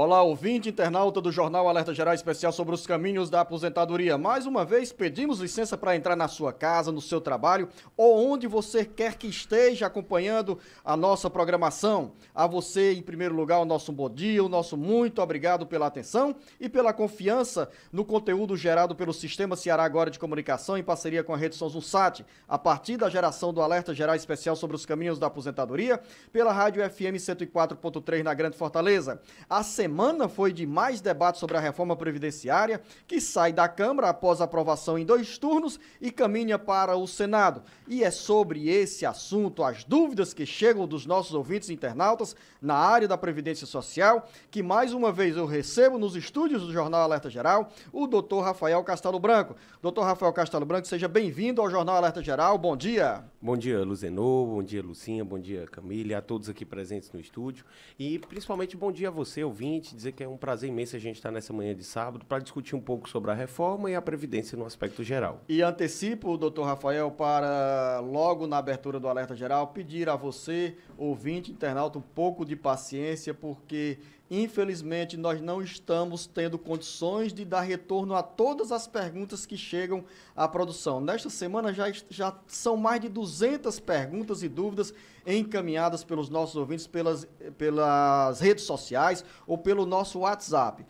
Olá, ouvinte internauta do Jornal Alerta Geral Especial sobre os caminhos da aposentadoria. Mais uma vez, pedimos licença para entrar na sua casa, no seu trabalho ou onde você quer que esteja acompanhando a nossa programação. A você, em primeiro lugar, o nosso bom dia, o nosso muito obrigado pela atenção e pela confiança no conteúdo gerado pelo Sistema Ceará Agora de Comunicação em parceria com a Rede São Sat, a partir da geração do Alerta Geral Especial sobre os caminhos da aposentadoria, pela Rádio FM 104.3 na Grande Fortaleza. A semana foi de mais debate sobre a reforma previdenciária, que sai da Câmara após aprovação em 2 turnos e caminha para o Senado. E é sobre esse assunto, as dúvidas que chegam dos nossos ouvintes internautas na área da Previdência Social, que mais uma vez eu recebo nos estúdios do Jornal Alerta Geral, o Dr. Rafael Castelo Branco. Dr. Rafael Castelo Branco, seja bem-vindo ao Jornal Alerta Geral. Bom dia. Bom dia, Luzenor. Bom dia, Lucinha. Bom dia, Camila. A todos aqui presentes no estúdio. E principalmente bom dia a você, ouvinte. Dizer que é um prazer imenso a gente estar nessa manhã de sábado para discutir um pouco sobre a reforma e a Previdência no aspecto geral. E antecipo, doutor Rafael, para logo na abertura do Alerta Geral, pedir a você, ouvinte, internauta, um pouco de paciência, porque infelizmente nós não estamos tendo condições de dar retorno a todas as perguntas que chegam à produção. Nesta semana já são mais de 200 perguntas e dúvidas encaminhadas pelos nossos ouvintes pelas redes sociais ou pelo nosso WhatsApp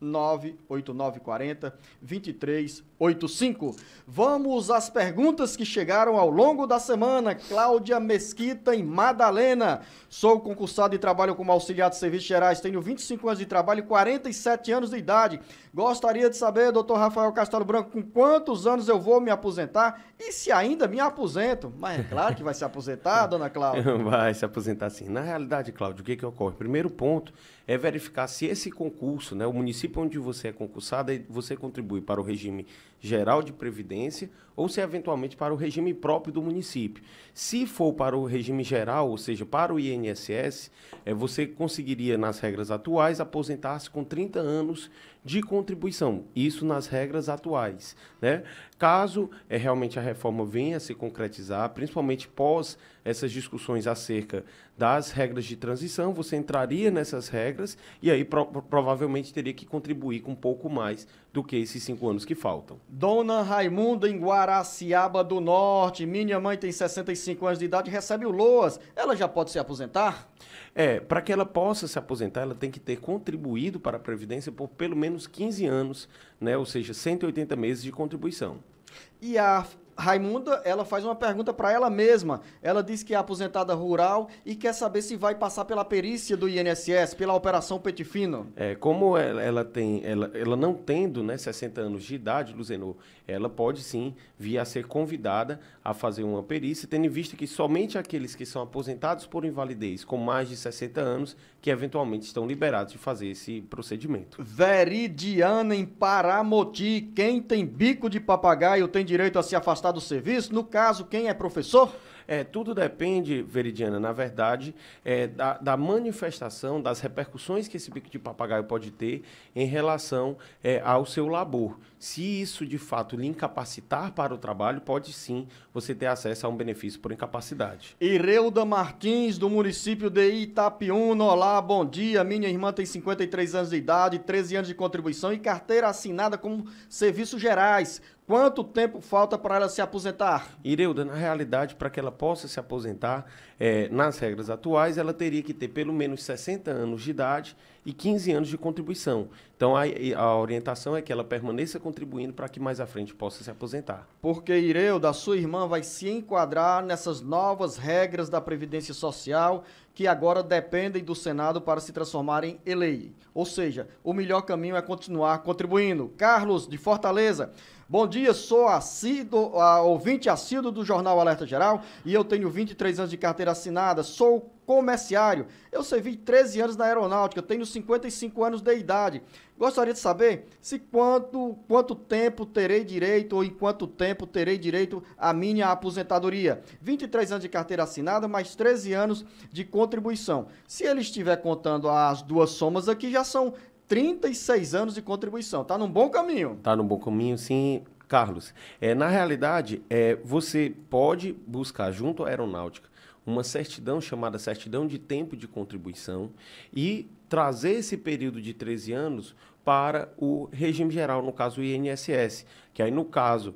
085-98940-2385. Vamos às perguntas que chegaram ao longo da semana. Cláudia Mesquita em Madalena. Sou concursado e trabalho como auxiliar de serviços gerais. Tenho 25 anos de trabalho e 47 anos de idade. Gostaria de saber, doutor Rafael Castelo Branco, com quantos anos eu vou me aposentar e se ainda me aposento. Mas é claro que vai se aposentar, dona Cláudia. Vai se aposentar sim. Na realidade, Cláudio, o que ocorre? Primeiro ponto é verificar se esse concurso, né, o município onde você é concursado, você contribui para o regime geral de previdência ou se eventualmente para o regime próprio do município. Se for para o regime geral, ou seja, para o INSS, você conseguiria, nas regras atuais, aposentar-se com 30 anos de contribuição. Isso nas regras atuais, né? Caso realmente a reforma venha a se concretizar, principalmente pós essas discussões acerca das regras de transição, você entraria nessas regras e aí provavelmente teria que contribuir com um pouco mais do que esses 5 anos que faltam. Dona Raimunda em Guaraciaba do Norte, minha mãe tem 65 anos de idade e recebe o LOAS, ela já pode se aposentar? Para que ela possa se aposentar, ela tem que ter contribuído para a Previdência por pelo menos 15 anos, né? Ou seja, 180 meses de contribuição. E a Raimunda, ela faz uma pergunta para ela mesma. Ela diz que é aposentada rural e quer saber se vai passar pela perícia do INSS, pela Operação Pente Fino. Como ela não tendo, né, 60 anos de idade, Luzenor, ela pode sim vir a ser convidada a fazer uma perícia, tendo em vista que somente aqueles que são aposentados por invalidez com mais de 60 anos que eventualmente estão liberados de fazer esse procedimento. Veridiana em Paramoti, quem tem bico de papagaio tem direito a se afastar do serviço? No caso, quem é professor? Tudo depende, Veridiana, na verdade, da manifestação, das repercussões que esse bico de papagaio pode ter em relação ao seu labor. Se isso, de fato, lhe incapacitar para o trabalho, pode sim você ter acesso a um benefício por incapacidade. Ireuda Martins, do município de Itapiúna. Olá, bom dia. Minha irmã tem 53 anos de idade, 13 anos de contribuição e carteira assinada como serviços gerais. Quanto tempo falta para ela se aposentar? Ireuda, na realidade, para que ela possa se aposentar, nas regras atuais, ela teria que ter pelo menos 60 anos de idade e 15 anos de contribuição. Então, a orientação é que ela permaneça contribuindo para que mais à frente possa se aposentar. Porque, Ireuda, a sua irmã vai se enquadrar nessas novas regras da Previdência Social que agora dependem do Senado para se transformarem em lei. Ou seja, o melhor caminho é continuar contribuindo. Carlos, de Fortaleza. Bom dia, sou ouvinte assíduo do Jornal Alerta Geral e eu tenho 23 anos de carteira assinada, sou comerciário. Eu servi 13 anos na aeronáutica, tenho 55 anos de idade. Gostaria de saber se quanto tempo terei direito ou em quanto tempo terei direito à minha aposentadoria. 23 anos de carteira assinada, mais 13 anos de contribuição. Se ele estiver contando as duas somas aqui, já são 36 anos de contribuição. Está num bom caminho. Está num bom caminho, sim, Carlos. Na realidade, você pode buscar junto à aeronáutica uma certidão chamada certidão de tempo de contribuição e trazer esse período de 13 anos para o regime geral, no caso o INSS, que aí no caso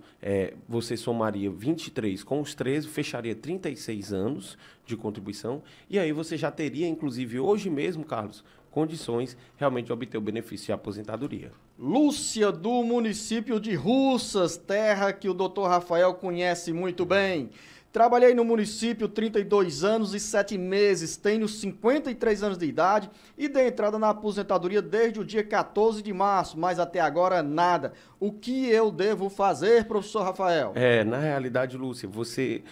você somaria 23 com os 13, fecharia 36 anos de contribuição, e aí você já teria, inclusive hoje mesmo, Carlos, condições realmente de obter o benefício de aposentadoria. Lúcia, do município de Russas, terra que o doutor Rafael conhece muito bem. Trabalhei no município 32 anos e 7 meses, tenho 53 anos de idade e dei entrada na aposentadoria desde o dia 14 de março, mas até agora nada. O que eu devo fazer, professor Rafael? Na realidade, Lúcia, você,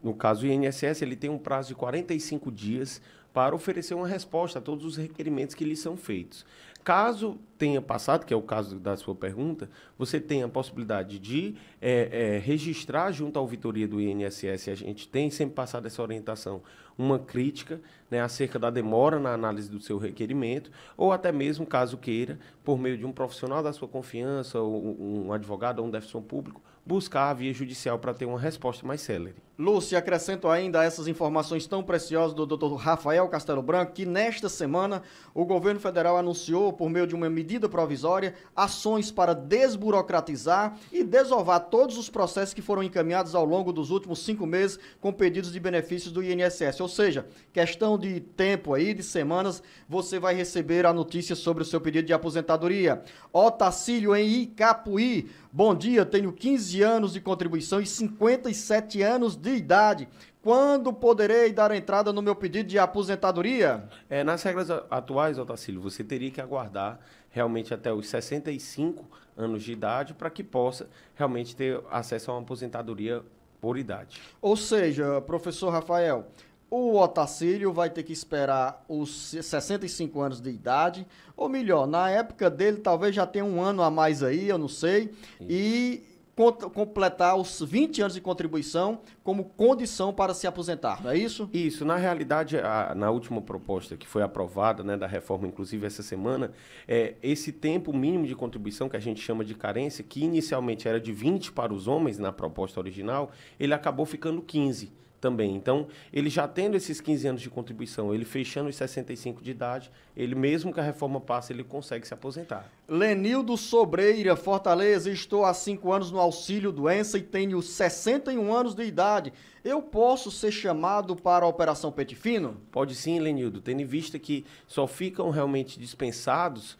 no caso o INSS, ele tem um prazo de 45 dias para oferecer uma resposta a todos os requerimentos que lhe são feitos. Caso tenha passado, que é o caso da sua pergunta, você tem a possibilidade de registrar junto à auditoria do INSS, a gente tem sempre passado essa orientação, uma crítica, né, acerca da demora na análise do seu requerimento, ou até mesmo, caso queira, por meio de um profissional da sua confiança, ou um advogado ou um defensor público, buscar a via judicial para ter uma resposta mais célere. Lúcia, acrescento ainda essas informações tão preciosas do Dr. Rafael Castelo Branco, que nesta semana o governo federal anunciou, por meio de uma medida provisória, ações para desburocratizar e desovar todos os processos que foram encaminhados ao longo dos últimos 5 meses com pedidos de benefícios do INSS. Ou seja, questão de tempo aí, de semanas, você vai receber a notícia sobre o seu pedido de aposentadoria. Otacílio, em Icapuí. Bom dia, tenho 15 anos de contribuição e 57 anos de idade. Quando poderei dar entrada no meu pedido de aposentadoria? Nas regras atuais, Otacílio, você teria que aguardar realmente até os 65 anos de idade para que possa realmente ter acesso a uma aposentadoria por idade. Ou seja, professor Rafael, o Otacílio vai ter que esperar os 65 anos de idade, ou melhor, na época dele talvez já tenha um ano a mais aí, eu não sei, e completar os 20 anos de contribuição como condição para se aposentar, não é isso? Isso, na realidade, na última proposta que foi aprovada, né, da reforma, inclusive essa semana, esse tempo mínimo de contribuição que a gente chama de carência, que inicialmente era de 20 para os homens na proposta original, ele acabou ficando 15 também. Então, ele já tendo esses 15 anos de contribuição, ele fechando os 65 de idade, ele mesmo que a reforma passe, ele consegue se aposentar. Lenildo Sobreira, Fortaleza, estou há 5 anos no auxílio doença e tenho 61 anos de idade. Eu posso ser chamado para a Operação Pente Fino? Pode sim, Lenildo, tendo em vista que só ficam realmente dispensados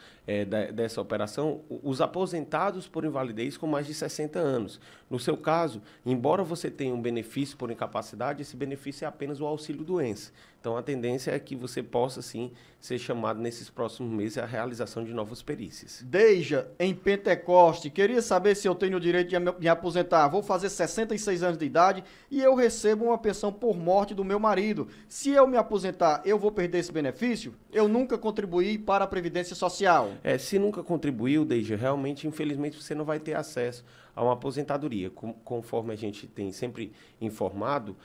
dessa operação os aposentados por invalidez com mais de 60 anos. No seu caso, embora você tenha um benefício por incapacidade, esse benefício é apenas o auxílio-doença. Então, a tendência é que você possa, sim, ser chamado nesses próximos meses à realização de novas perícias. Deja, em Pentecoste, queria saber se eu tenho o direito de me aposentar. Vou fazer 66 anos de idade e eu recebo uma pensão por morte do meu marido. Se eu me aposentar, eu vou perder esse benefício? Eu nunca contribuí para a Previdência Social. Se nunca contribuiu, Deja, realmente, infelizmente, você não vai ter acesso a uma aposentadoria. Conforme a gente tem sempre informado,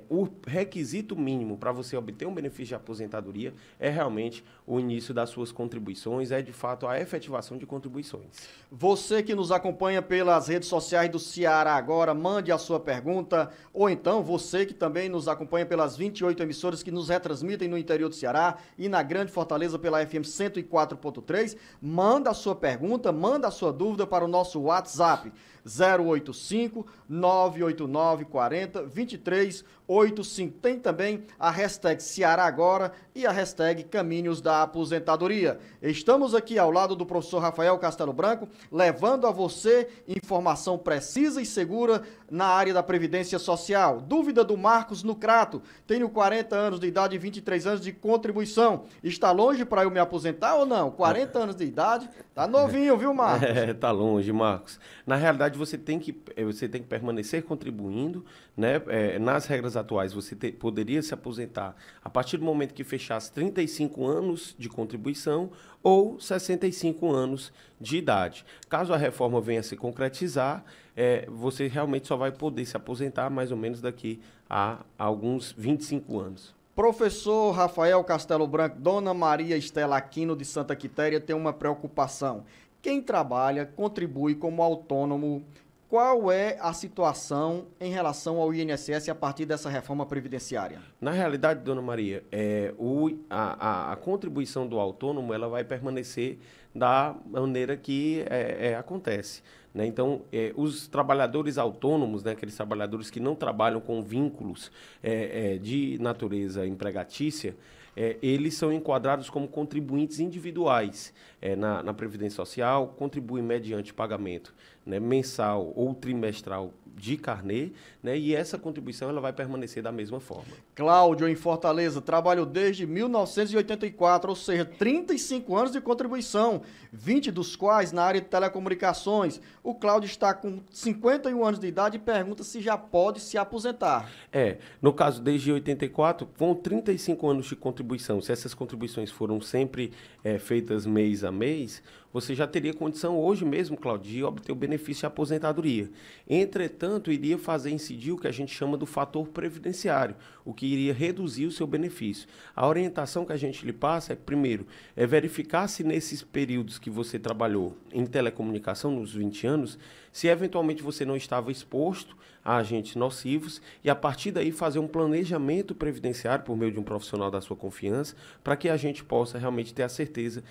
o requisito mínimo para você obter um benefício de aposentadoria é realmente o início das suas contribuições, de fato a efetivação de contribuições. Você que nos acompanha pelas redes sociais do Ceará Agora, mande a sua pergunta, ou então você que também nos acompanha pelas 28 emissoras que nos retransmitem no interior do Ceará e na Grande Fortaleza pela FM 104.3, manda a sua pergunta, manda a sua dúvida para o nosso WhatsApp 085 989 40 23 85. Tem também a hashtag Ceará Agora e a hashtag Caminhos da Aposentadoria. Estamos aqui ao lado do professor Rafael Castelo Branco, levando a você informação precisa e segura na área da Previdência Social. Dúvida do Marcos no Crato. Tenho 40 anos de idade e 23 anos de contribuição. Está longe para eu me aposentar ou não? 40 anos de idade, tá novinho, viu, Marcos? Tá longe, Marcos. Na realidade, você tem que permanecer contribuindo, né? Nas regras atuais, você poderia se aposentar a partir do momento que fechasse 35 anos de contribuição ou 65 anos de idade. Caso a reforma venha a se concretizar, você realmente só vai poder se aposentar mais ou menos daqui a alguns 25 anos. Professor Rafael Castelo Branco, Dona Maria Estela Aquino de Santa Quitéria tem uma preocupação. Quem trabalha, contribui como autônomo, qual é a situação em relação ao INSS a partir dessa reforma previdenciária? Na realidade, dona Maria, a contribuição do autônomo ela vai permanecer da maneira que acontece. Né? Então, os trabalhadores autônomos, né, aqueles trabalhadores que não trabalham com vínculos de natureza empregatícia, eles são enquadrados como contribuintes individuais na Previdência Social, contribuem mediante pagamento, né, mensal ou trimestral de carnê, né, e essa contribuição ela vai permanecer da mesma forma. Cláudio, em Fortaleza, trabalho desde 1984, ou seja, 35 anos de contribuição, 20 dos quais na área de telecomunicações. O Cláudio está com 51 anos de idade e pergunta se já pode se aposentar. No caso, desde 84, com 35 anos de contribuição, se essas contribuições foram sempre feitas mês a mês, você já teria condição hoje mesmo, Cláudio, de obter o benefício de aposentadoria. Entretanto, iria fazer incidir o que a gente chama do fator previdenciário, o que iria reduzir o seu benefício. A orientação que a gente lhe passa primeiro, verificar se nesses períodos que você trabalhou em telecomunicação, nos 20 anos, se eventualmente você não estava exposto a agentes nocivos e, a partir daí, fazer um planejamento previdenciário por meio de um profissional da sua confiança, para que a gente possa realmente ter a certeza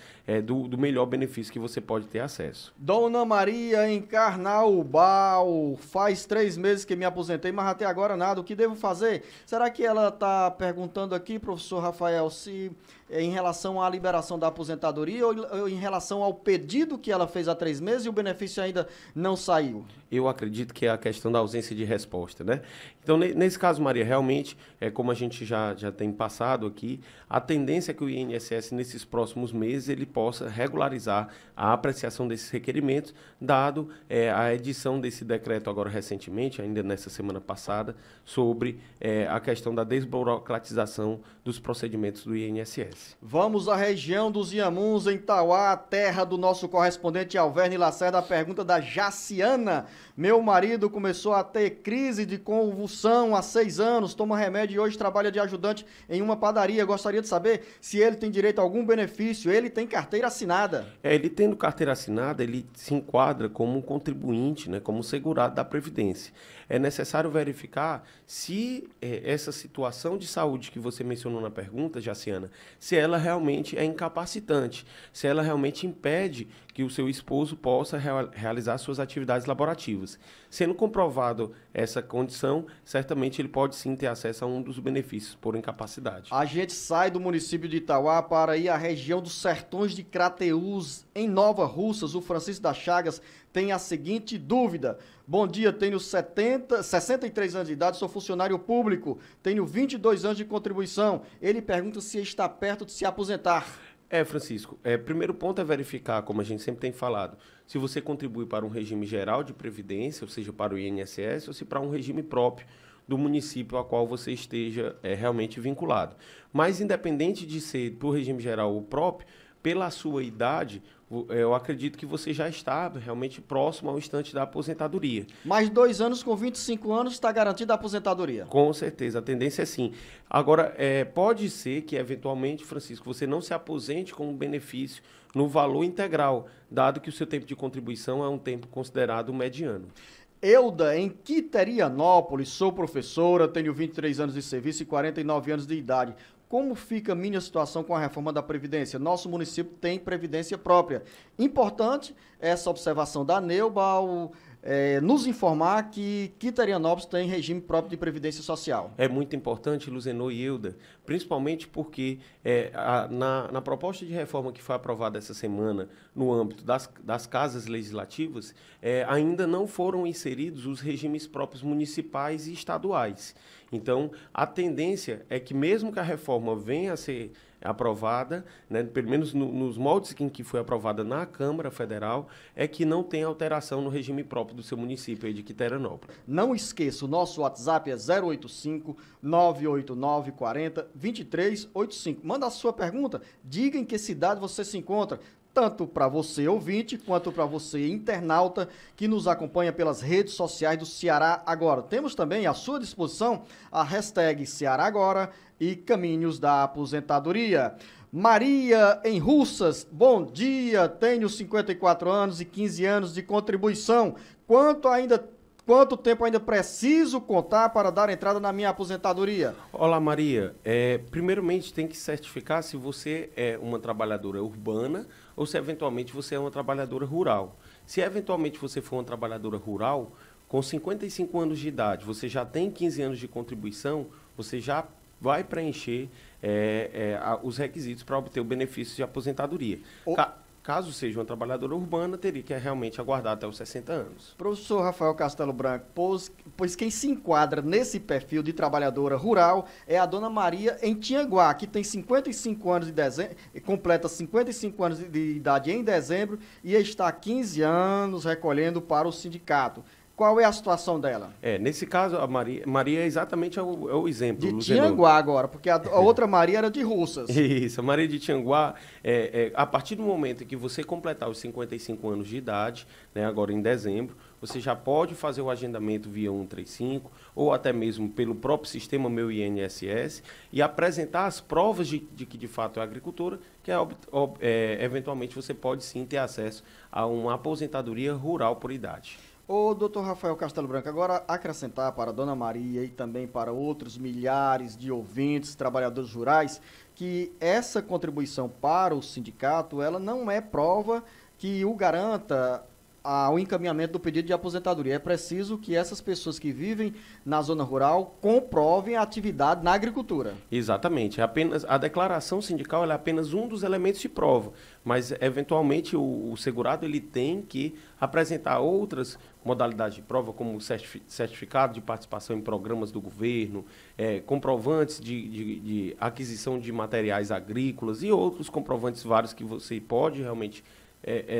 do melhor benefício que você pode ter acesso. Dona Maria, em Carnaubal, faz 3 meses que me aposentei, mas até agora nada. O que devo fazer? Será que ela está perguntando aqui, professor Rafael, se em relação à liberação da aposentadoria ou em relação ao pedido que ela fez há 3 meses e o benefício ainda não saiu? Eu acredito que é a questão da ausência de resposta, né? Então, nesse caso, Maria, realmente, como a gente já tem passado aqui, a tendência é que o INSS, nesses próximos meses, ele possa regularizar a apreciação desses requerimentos, dado a edição desse decreto agora recentemente, ainda nessa semana passada, sobre a questão da desburocratização dos procedimentos do INSS. Vamos à região dos Inhamuns, em Tauá, terra do nosso correspondente Alverne Lacerda. A pergunta da Jaciana. Meu marido começou a ter crise de convulsão há 6 anos, toma remédio e hoje trabalha de ajudante em uma padaria. Gostaria de saber se ele tem direito a algum benefício. Ele tem carteira assinada. Ele tendo carteira assinada, ele se enquadra como um contribuinte, né, como segurado da Previdência. É necessário verificar se essa situação de saúde que você mencionou na pergunta, Jaciana, se ela realmente é incapacitante, se ela realmente impede que o seu esposo possa realizar suas atividades laborativas. Sendo comprovado essa condição, certamente ele pode sim ter acesso a um dos benefícios por incapacidade. A gente sai do município de Itauá para ir à região dos Sertões de Crateús, em Nova Russas. O Francisco das Chagas tem a seguinte dúvida. Bom dia, tenho 63 anos de idade, sou funcionário público, tenho 22 anos de contribuição. Ele pergunta se está perto de se aposentar. Francisco, primeiro ponto é verificar, como a gente sempre tem falado, se você contribui para um regime geral de previdência, ou seja, para o INSS, ou se para um regime próprio do município a qual você esteja realmente vinculado. Mas, independente de ser para o regime geral ou próprio, pela sua idade, eu acredito que você já está realmente próximo ao instante da aposentadoria. Mais 2 anos com 25 anos está garantida a aposentadoria? Com certeza, a tendência é sim. Agora, pode ser que, eventualmente, Francisco, você não se aposente com um benefício no valor integral, dado que o seu tempo de contribuição é um tempo considerado mediano. Euda, em Quiterianópolis, sou professora, tenho 23 anos de serviço e 49 anos de idade. Como fica a minha situação com a reforma da Previdência? Nosso município tem Previdência própria. Importante essa observação da Neuba nos informar que Quiterianópolis tem regime próprio de Previdência Social. É muito importante, Luzenor e Euda, principalmente porque na proposta de reforma que foi aprovada essa semana no âmbito das casas legislativas, ainda não foram inseridos os regimes próprios municipais e estaduais. Então, a tendência é que mesmo que a reforma venha a ser aprovada, né, pelo menos nos moldes em que foi aprovada na Câmara Federal, é que não tem alteração no regime próprio do seu município aí de Quiterianópolis. Não esqueça, o nosso WhatsApp é 085-989-40-2385. Manda a sua pergunta, diga em que cidade você se encontra, tanto para você ouvinte, quanto para você internauta que nos acompanha pelas redes sociais do Ceará Agora. Temos também à sua disposição a hashtag Ceará Agora e Caminhos da Aposentadoria. Maria, em Russas, bom dia, tenho 54 anos e 15 anos de contribuição. Quanto tempo ainda preciso contar para dar entrada na minha aposentadoria? Olá, Maria. Primeiramente, tem que certificar se você é uma trabalhadora urbana ou se eventualmente você é uma trabalhadora rural. Se eventualmente você for uma trabalhadora rural, com 55 anos de idade, você já tem 15 anos de contribuição, você já vai preencher os requisitos para obter o benefício de aposentadoria. Caso seja uma trabalhadora urbana, teria que realmente aguardar até os 60 anos. Professor Rafael Castelo Branco, pois quem se enquadra nesse perfil de trabalhadora rural é a dona Maria em Tianguá, que tem 55 anos de dezembro, completa 55 anos de idade em dezembro e está há 15 anos recolhendo para o sindicato. Qual é a situação dela? Nesse caso, a Maria é exatamente o exemplo. De Tianguá agora, porque a outra Maria era de Russas. Isso, a Maria de Tianguá, a partir do momento em que você completar os 55 anos de idade, né, agora em dezembro, você já pode fazer o agendamento via 135 ou até mesmo pelo próprio sistema Meu INSS e apresentar as provas de que de fato é agricultora, que eventualmente você pode sim ter acesso a uma aposentadoria rural por idade. Ô, doutor Rafael Castelo Branco, agora acrescentar para a dona Maria e também para outros milhares de ouvintes, trabalhadores rurais, que essa contribuição para o sindicato, ela não é prova que o garanta ao encaminhamento do pedido de aposentadoria. É preciso que essas pessoas que vivem na zona rural comprovem a atividade na agricultura. Exatamente. A declaração sindical é apenas um dos elementos de prova, mas eventualmente o segurado ele tem que apresentar outras modalidades de prova, como certificado de participação em programas do governo, comprovantes de aquisição de materiais agrícolas e outros comprovantes vários que você pode realmente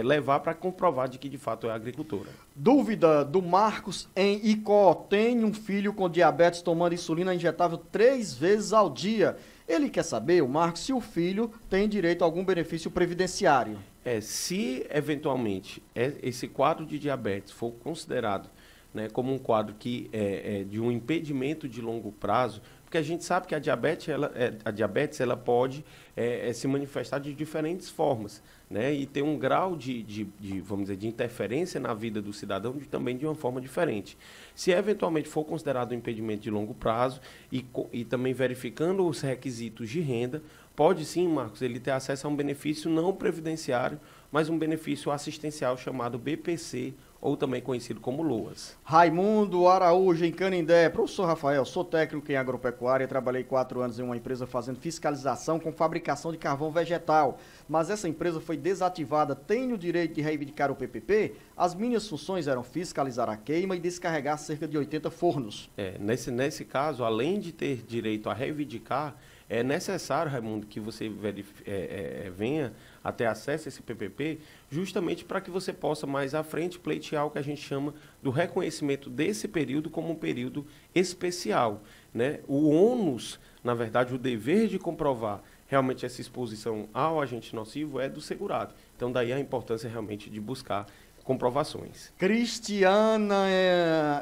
levar para comprovar de que de fato é agricultora. Dúvida do Marcos em Icó. Tem um filho com diabetes tomando insulina injetável 3 vezes ao dia. Ele quer saber, o Marcos, se o filho tem direito a algum benefício previdenciário. Se eventualmente esse quadro de diabetes for considerado, né, como um quadro que de um impedimento de longo prazo, porque a gente sabe que a diabetes ela pode se manifestar de diferentes formas, né, e ter um grau vamos dizer, de interferência na vida do cidadão também de uma forma diferente. Se eventualmente for considerado um impedimento de longo prazo e também verificando os requisitos de renda, pode sim, Marcos, ele ter acesso a um benefício não previdenciário, mas um benefício assistencial chamado BPC, ou também conhecido como LOAS. Raimundo Araújo, em Canindé. Professor Rafael, sou técnico em agropecuária, trabalhei 4 anos em uma empresa fazendo fiscalização com fabricação de carvão vegetal, mas essa empresa foi desativada. Tenho o direito de reivindicar o PPP? As minhas funções eram fiscalizar a queima e descarregar cerca de 80 fornos. Nesse caso, além de ter direito a reivindicar, é necessário, Raimundo, que você venha a ter acesso a esse PPP, justamente para que você possa mais à frente pleitear o que a gente chama do reconhecimento desse período como um período especial, né? O ônus, na verdade, o dever de comprovar realmente essa exposição ao agente nocivo é do segurado. Então, daí a importância realmente de buscar comprovações. Cristiana,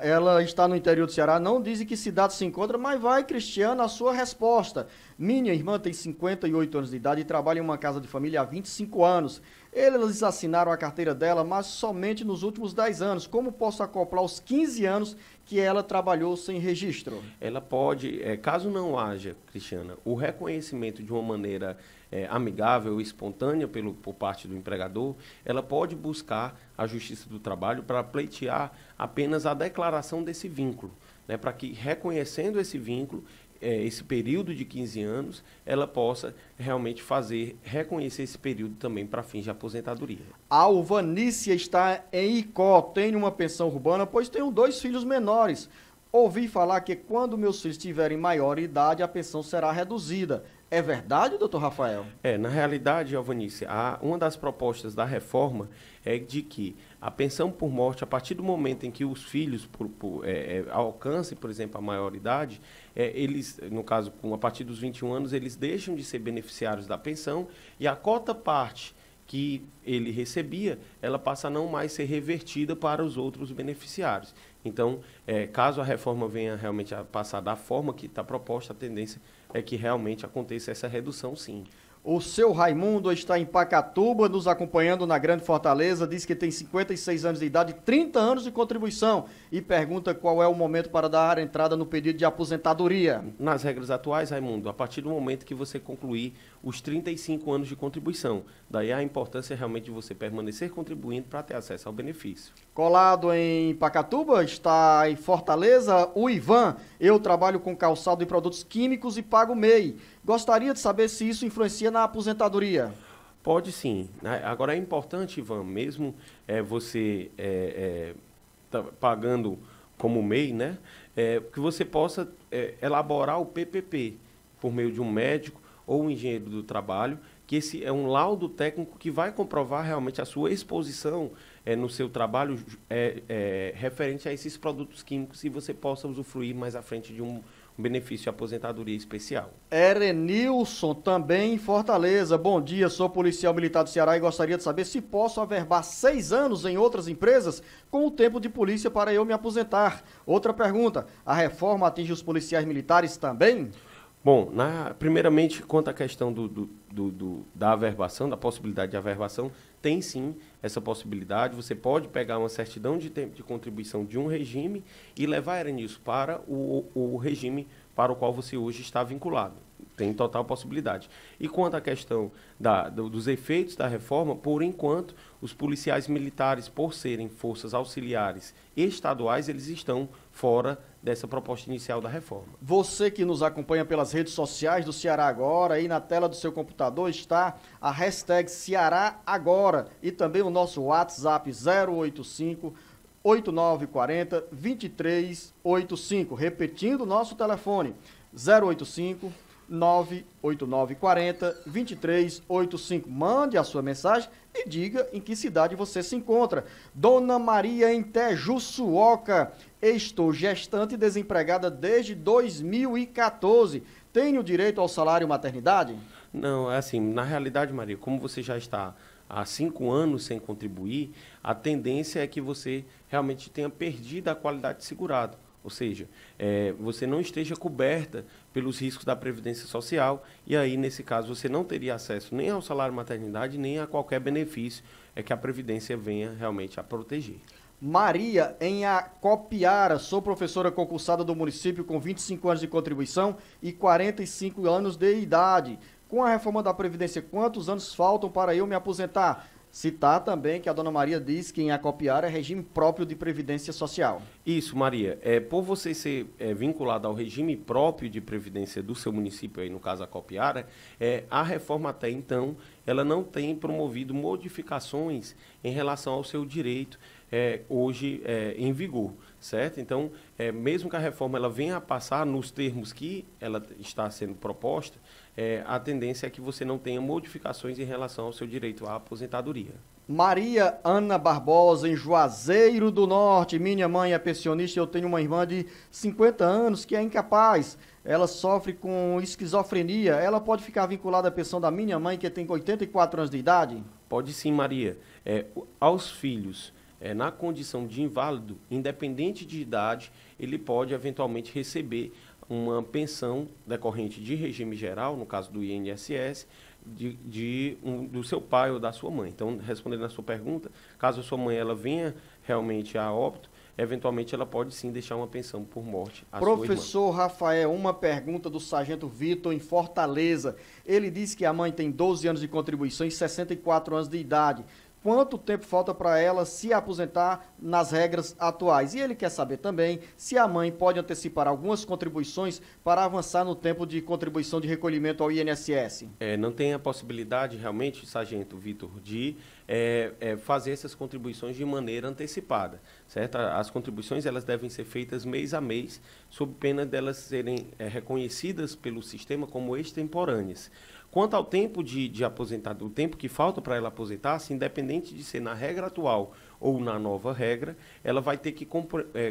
ela está no interior do Ceará, não diz em que cidade se encontra, mas vai, Cristiana, a sua resposta. Minha irmã tem 58 anos de idade e trabalha em uma casa de família há 25 anos. Eles assinaram a carteira dela, mas somente nos últimos 10 anos. Como posso acoplar os 15 anos que ela trabalhou sem registro? Ela pode, caso não haja, Cristiana, o reconhecimento de uma maneira amigável e espontânea por parte do empregador, ela pode buscar a Justiça do Trabalho para pleitear apenas a declaração desse vínculo, né, para que, reconhecendo esse vínculo, esse período de 15 anos, ela possa realmente reconhecer esse período também para fins de aposentadoria. A Alvanícia está em Icó, tem uma pensão urbana, pois tenho 2 filhos menores. Ouvi falar que quando meus filhos tiverem maior idade, a pensão será reduzida. É verdade, doutor Rafael? Na realidade, Alvanícia, uma das propostas da reforma é de que a pensão por morte, a partir do momento em que os filhos alcancem, por exemplo, a maioridade, eles, no caso, a partir dos 21 anos, eles deixam de ser beneficiários da pensão e a cota parte que ele recebia, ela passa a não mais ser revertida para os outros beneficiários. Então, caso a reforma venha realmente a passar da forma que está proposta, a tendência é que realmente aconteça essa redução, sim. O seu Raimundo está em Pacatuba, nos acompanhando na Grande Fortaleza, diz que tem 56 anos de idade, 30 anos de contribuição e pergunta qual é o momento para dar entrada no pedido de aposentadoria. Nas regras atuais, Raimundo, a partir do momento que você concluir os 35 anos de contribuição, daí a importância realmente de você permanecer contribuindo para ter acesso ao benefício. Colado em Pacatuba, está em Fortaleza, o Ivan. Eu trabalho com calçado e produtos químicos e pago MEI. Gostaria de saber se isso influencia na aposentadoria. Pode sim. Agora é importante, Ivan, mesmo você tá pagando como MEI, né, que você possa elaborar o PPP por meio de um médico ou um engenheiro do trabalho, que esse é um laudo técnico que vai comprovar realmente a sua exposição no seu trabalho referente a esses produtos químicos e você possa usufruir mais à frente de um benefício de aposentadoria especial. Erenilson, também em Fortaleza. Bom dia, sou policial militar do Ceará e gostaria de saber se posso averbar 6 anos em outras empresas com o tempo de polícia para eu me aposentar. Outra pergunta, a reforma atinge os policiais militares também? Bom, primeiramente, quanto à questão da averbação, da possibilidade de averbação, tem sim essa possibilidade. Você pode pegar uma certidão de tempo de contribuição de um regime e levar nisso para o regime para o qual você hoje está vinculado. Tem total possibilidade. E quanto à questão dos efeitos da reforma, por enquanto, os policiais militares, por serem forças auxiliares estaduais, eles estão fora dessa proposta inicial da reforma. Você que nos acompanha pelas redes sociais do Ceará Agora, aí na tela do seu computador está a hashtag Ceará Agora e também o nosso WhatsApp 085 8940 2385. Repetindo o nosso telefone 085 98940 2385. Mande a sua mensagem e diga em que cidade você se encontra. Dona Maria em Tejuçuoca. Estou gestante e desempregada desde 2014. Tenho direito ao salário maternidade? Não, é assim, na realidade, Maria, como você já está há 5 anos sem contribuir, a tendência é que você realmente tenha perdido a qualidade de segurado. Ou seja, você não esteja coberta pelos riscos da Previdência Social e aí, nesse caso, você não teria acesso nem ao salário maternidade, nem a qualquer benefício que a Previdência venha realmente a proteger. Maria, em Acopiara, sou professora concursada do município com 25 anos de contribuição e 45 anos de idade. Com a reforma da Previdência, quantos anos faltam para eu me aposentar? Citar também que a dona Maria diz que em Acopiara é regime próprio de Previdência Social. Isso, Maria. Por você ser vinculado ao regime próprio de Previdência do seu município, aí no caso Acopiara, a reforma até então, ela não tem promovido modificações em relação ao seu direito hoje em vigor, certo? Então, mesmo que a reforma ela venha a passar nos termos que ela está sendo proposta, a tendência é que você não tenha modificações em relação ao seu direito à aposentadoria. Maria Ana Barbosa, em Juazeiro do Norte. Minha mãe é pensionista e eu tenho uma irmã de 50 anos que é incapaz. Ela sofre com esquizofrenia. Ela pode ficar vinculada à pensão da minha mãe, que tem 84 anos de idade? Pode sim, Maria. Aos filhos, na condição de inválido, independente de idade, ele pode eventualmente receber uma pensão decorrente de regime geral, no caso do INSS, do seu pai ou da sua mãe. Então, respondendo a sua pergunta, caso a sua mãe ela venha realmente a óbito, eventualmente ela pode sim deixar uma pensão por morte à sua irmã. Professor Rafael, uma pergunta do sargento Vitor em Fortaleza. Ele disse que a mãe tem 12 anos de contribuição e 64 anos de idade. Quanto tempo falta para ela se aposentar nas regras atuais? E ele quer saber também se a mãe pode antecipar algumas contribuições para avançar no tempo de contribuição de recolhimento ao INSS. Não tem a possibilidade realmente, sargento Vitor, de fazer essas contribuições de maneira antecipada, certo? As contribuições elas devem ser feitas mês a mês, sob pena delas serem reconhecidas pelo sistema como extemporâneas. Quanto ao tempo de aposentado, o tempo que falta para ela aposentar-se, independente de ser na regra atual ou na nova regra, ela vai ter que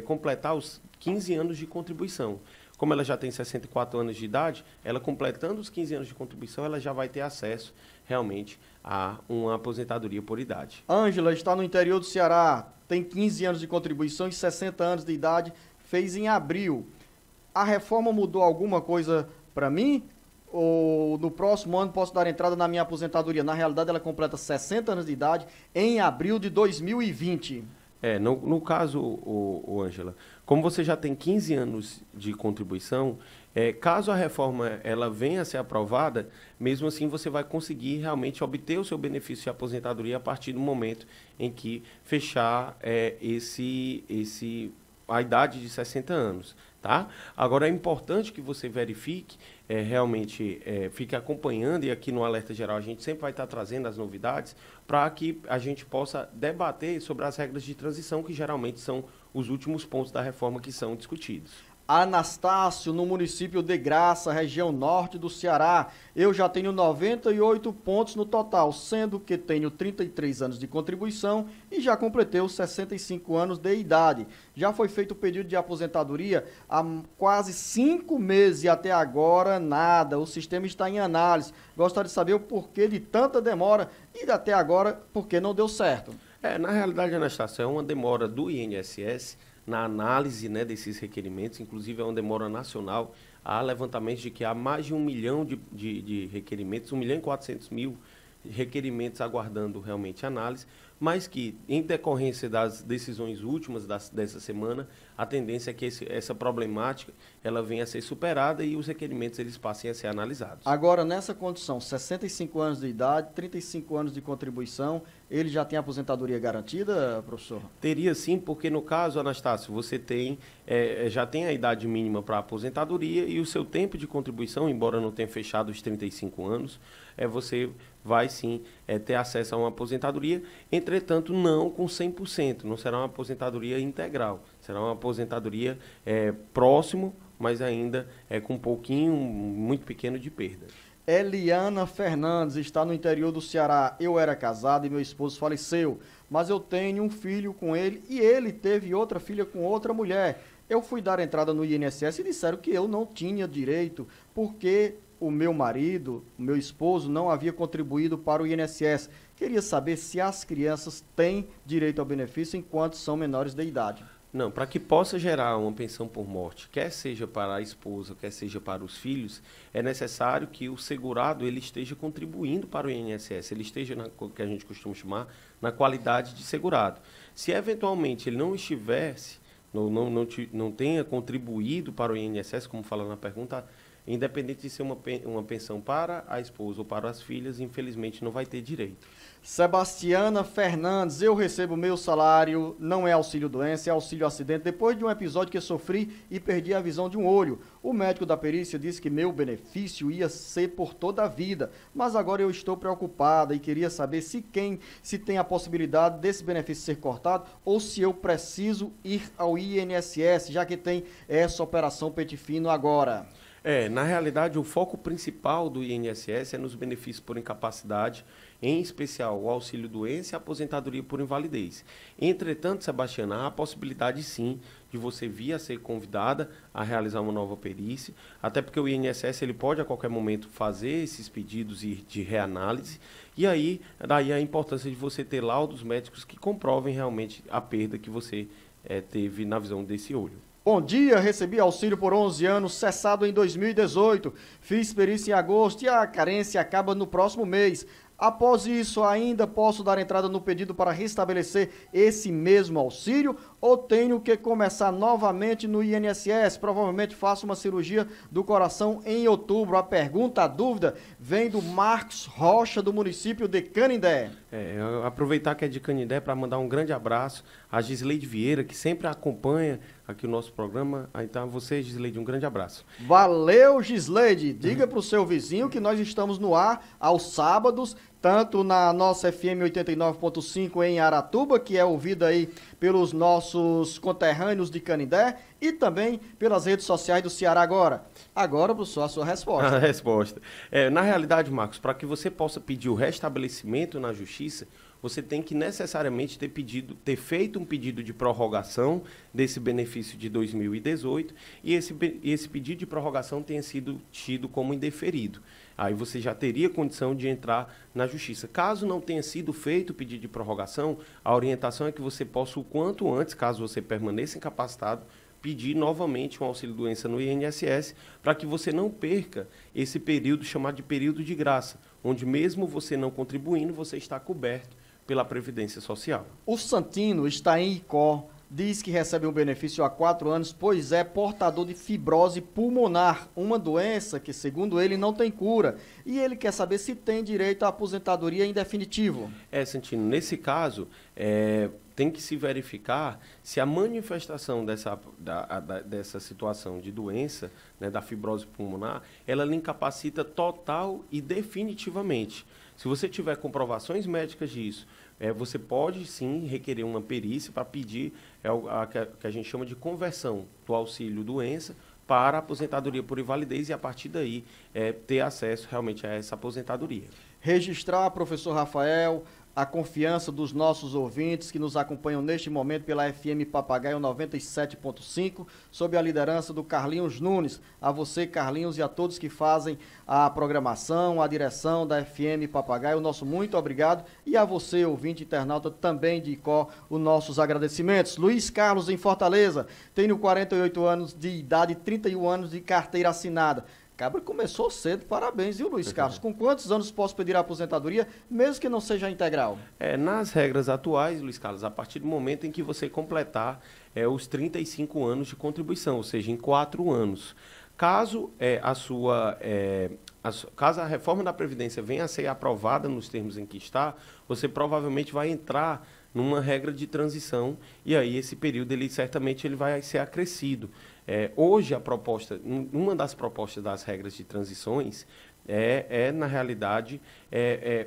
completar os 15 anos de contribuição. Como ela já tem 64 anos de idade, ela completando os 15 anos de contribuição, ela já vai ter acesso realmente a uma aposentadoria por idade. Ângela está no interior do Ceará, tem 15 anos de contribuição e 60 anos de idade, fez em abril. A reforma mudou alguma coisa para mim? ou no próximo ano posso dar entrada na minha aposentadoria. Na realidade, ela completa 60 anos de idade em abril de 2020. No caso, Ângela, como você já tem 15 anos de contribuição, caso a reforma ela venha a ser aprovada, mesmo assim você vai conseguir realmente obter o seu benefício de aposentadoria a partir do momento em que fechar a idade de 60 anos. Tá? Agora é importante que você verifique, realmente fique acompanhando, e aqui no Alerta Geral a gente sempre vai estar trazendo as novidades para que a gente possa debater sobre as regras de transição, que geralmente são os últimos pontos da reforma que são discutidos. Anastácio, no município de Graça, região norte do Ceará. Eu já tenho 98 pontos no total, sendo que tenho 33 anos de contribuição e já completei os 65 anos de idade. Já foi feito o pedido de aposentadoria há quase 5 meses e até agora nada. O sistema está em análise. Gostaria de saber o porquê de tanta demora e até agora porque não deu certo. Na realidade, Anastácio, é uma demora do INSS na análise, né, desses requerimentos, inclusive é uma demora nacional. Há levantamentos de que há mais de 1 milhão de requerimentos, 1.400.000 requerimentos aguardando realmente análise, mas que, em decorrência das decisões últimas dessa semana, a tendência é que essa problemática ela venha a ser superada e os requerimentos eles passem a ser analisados. Agora, nessa condição, 65 anos de idade, 35 anos de contribuição, ele já tem aposentadoria garantida, professor? Teria sim, porque no caso, Anastácio, você já tem a idade mínima para aposentadoria e o seu tempo de contribuição, embora não tenha fechado os 35 anos, você vai sim ter acesso a uma aposentadoria, entretanto não com 100%, não será uma aposentadoria integral, será uma aposentadoria próximo, mas ainda com um pouquinho, muito pequeno de perda. Eliana Fernandes está no interior do Ceará. Eu era casado e meu esposo faleceu, mas eu tenho um filho com ele e ele teve outra filha com outra mulher. Eu fui dar entrada no INSS e disseram que eu não tinha direito, porque o meu marido, o meu esposo, não havia contribuído para o INSS. Queria saber se as crianças têm direito ao benefício enquanto são menores de idade. Não, para que possa gerar uma pensão por morte, quer seja para a esposa, quer seja para os filhos, é necessário que o segurado ele esteja contribuindo para o INSS, ele esteja, que a gente costuma chamar, na qualidade de segurado. Se eventualmente ele não estivesse, não tenha contribuído para o INSS, como fala na pergunta, independente de ser uma pensão para a esposa ou para as filhas, infelizmente não vai ter direito. Sebastiana Fernandes, eu recebo meu salário, não é auxílio-doença, é auxílio-acidente, depois de um episódio que sofri e perdi a visão de um olho. O médico da perícia disse que meu benefício ia ser por toda a vida, mas agora eu estou preocupada e queria saber se tem a possibilidade desse benefício ser cortado ou se eu preciso ir ao INSS, já que tem essa operação pente fino agora. Na realidade, o foco principal do INSS é nos benefícios por incapacidade, em especial o auxílio-doença e a aposentadoria por invalidez. Entretanto, Sebastiana, há a possibilidade sim de você vir a ser convidada a realizar uma nova perícia, até porque o INSS ele pode a qualquer momento fazer esses pedidos de reanálise, e aí daí a importância de você ter laudos médicos que comprovem realmente a perda que você teve na visão desse olho. Bom dia, recebi auxílio por 11 anos, cessado em 2018. Fiz perícia em agosto e a carência acaba no próximo mês. Após isso, ainda posso dar entrada no pedido para restabelecer esse mesmo auxílio ou tenho que começar novamente no INSS? Provavelmente faço uma cirurgia do coração em outubro. A pergunta, a dúvida, vem do Marcos Rocha, do município de Canindé. Aproveitar que é de Canindé para mandar um grande abraço a Gisleide Vieira, que sempre acompanha aqui o nosso programa. Então, a você, Gisleide, um grande abraço. Valeu, Gisleide. Diga para o seu vizinho que nós estamos no ar aos sábados, tanto na nossa FM 89.5 em Aratuba, que é ouvida aí pelos nossos conterrâneos de Canindé, e também pelas redes sociais do Ceará Agora. Agora, professor, a sua resposta. A resposta. Na realidade, Marcos, para que você possa pedir o restabelecimento na Justiça, você tem que necessariamente ter feito um pedido de prorrogação desse benefício de 2018 e esse pedido de prorrogação tenha sido tido como indeferido. Aí você já teria condição de entrar na Justiça. Caso não tenha sido feito o pedido de prorrogação, a orientação é que você possa, o quanto antes, caso você permaneça incapacitado, pedir novamente um auxílio-doença no INSS para que você não perca esse período chamado de período de graça, onde mesmo você não contribuindo, você está coberto pela Previdência Social. O Santino está em Icó, diz que recebe um benefício há 4 anos, pois é portador de fibrose pulmonar, uma doença que, segundo ele, não tem cura. E ele quer saber se tem direito à aposentadoria em definitivo. Santino, nesse caso, tem que se verificar se a manifestação dessa situação de doença, né, da fibrose pulmonar, ela lhe incapacita total e definitivamente. Se você tiver comprovações médicas disso, você pode sim requerer uma perícia para pedir que a gente chama de conversão do auxílio doença para a aposentadoria por invalidez e a partir daí ter acesso realmente a essa aposentadoria. Registrar, professor Rafael, a confiança dos nossos ouvintes que nos acompanham neste momento pela FM Papagaio 97.5, sob a liderança do Carlinhos Nunes. A você, Carlinhos, e a todos que fazem a programação, a direção da FM Papagaio, o nosso muito obrigado. E a você, ouvinte internauta, também de Icó, os nossos agradecimentos. Luiz Carlos, em Fortaleza, tenho 48 anos de idade e 31 anos de carteira assinada. Cabra começou cedo, parabéns, viu, Luiz Carlos? Com quantos anos posso pedir a aposentadoria, mesmo que não seja integral? Nas regras atuais, Luiz Carlos, a partir do momento em que você completar os 35 anos de contribuição, ou seja, em 4 anos. Caso caso a reforma da Previdência venha a ser aprovada nos termos em que está, você provavelmente vai entrar numa regra de transição e aí esse período certamente ele vai ser acrescido. Hoje, uma das propostas das regras de transições na realidade,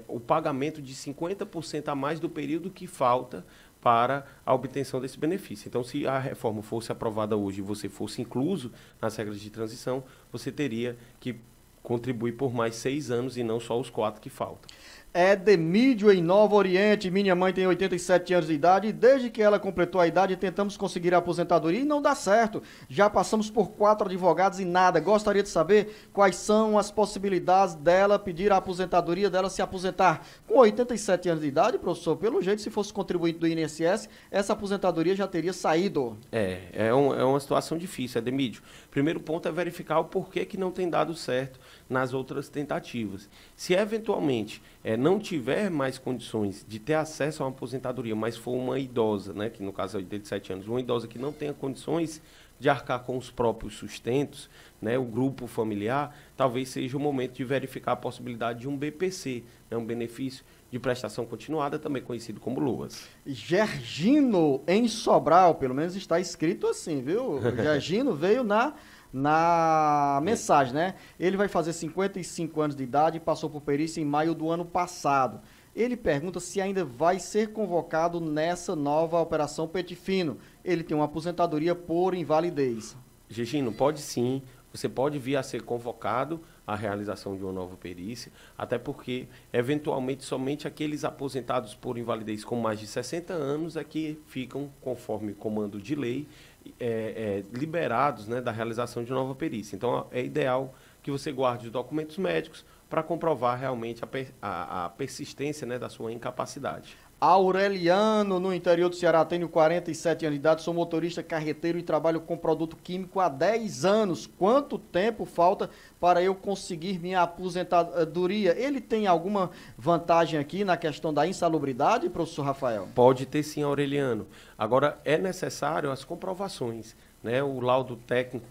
o pagamento de 50% a mais do período que falta para a obtenção desse benefício. Então, se a reforma fosse aprovada hoje e você fosse incluso nas regras de transição, você teria que contribuir por mais 6 anos e não só os 4 que faltam. Edemídio, em Nova Oriente. Minha mãe tem 87 anos de idade e desde que ela completou a idade tentamos conseguir a aposentadoria e não dá certo. Já passamos por 4 advogados e nada. Gostaria de saber quais são as possibilidades dela pedir a aposentadoria, dela se aposentar. Com 87 anos de idade, professor, pelo jeito, se fosse contribuinte do INSS, essa aposentadoria já teria saído. É uma situação difícil, Edemídio. Primeiro ponto é verificar o porquê que não tem dado certo nas outras tentativas. Se eventualmente não tiver mais condições de ter acesso a uma aposentadoria, mas for uma idosa, né, que no caso é 87 anos, uma idosa que não tenha condições de arcar com os próprios sustentos, né, o grupo familiar, talvez seja o momento de verificar a possibilidade de um BPC, né, um benefício de prestação continuada, também conhecido como LOAS. Gergino, em Sobral, pelo menos está escrito assim, viu? Gergino veio na mensagem, né? Ele vai fazer 55 anos de idade e passou por perícia em maio do ano passado. Ele pergunta se ainda vai ser convocado nessa nova operação Pente Fino. Ele tem uma aposentadoria por invalidez. Gergino, pode sim. Você pode vir a ser convocado à realização de uma nova perícia, até porque, eventualmente, somente aqueles aposentados por invalidez com mais de 60 anos é que ficam, conforme comando de lei, liberados, né, da realização de nova perícia. Então, é ideal que você guarde os documentos médicos para comprovar realmente a persistência, né, da sua incapacidade. Aureliano, no interior do Ceará, tenho 47 anos de idade, sou motorista carreteiro e trabalho com produto químico há 10 anos. Quanto tempo falta para eu conseguir minha aposentadoria? Ele tem alguma vantagem aqui na questão da insalubridade, professor Rafael? Pode ter sim, Aureliano. Agora, é necessário as comprovações, né? O laudo técnico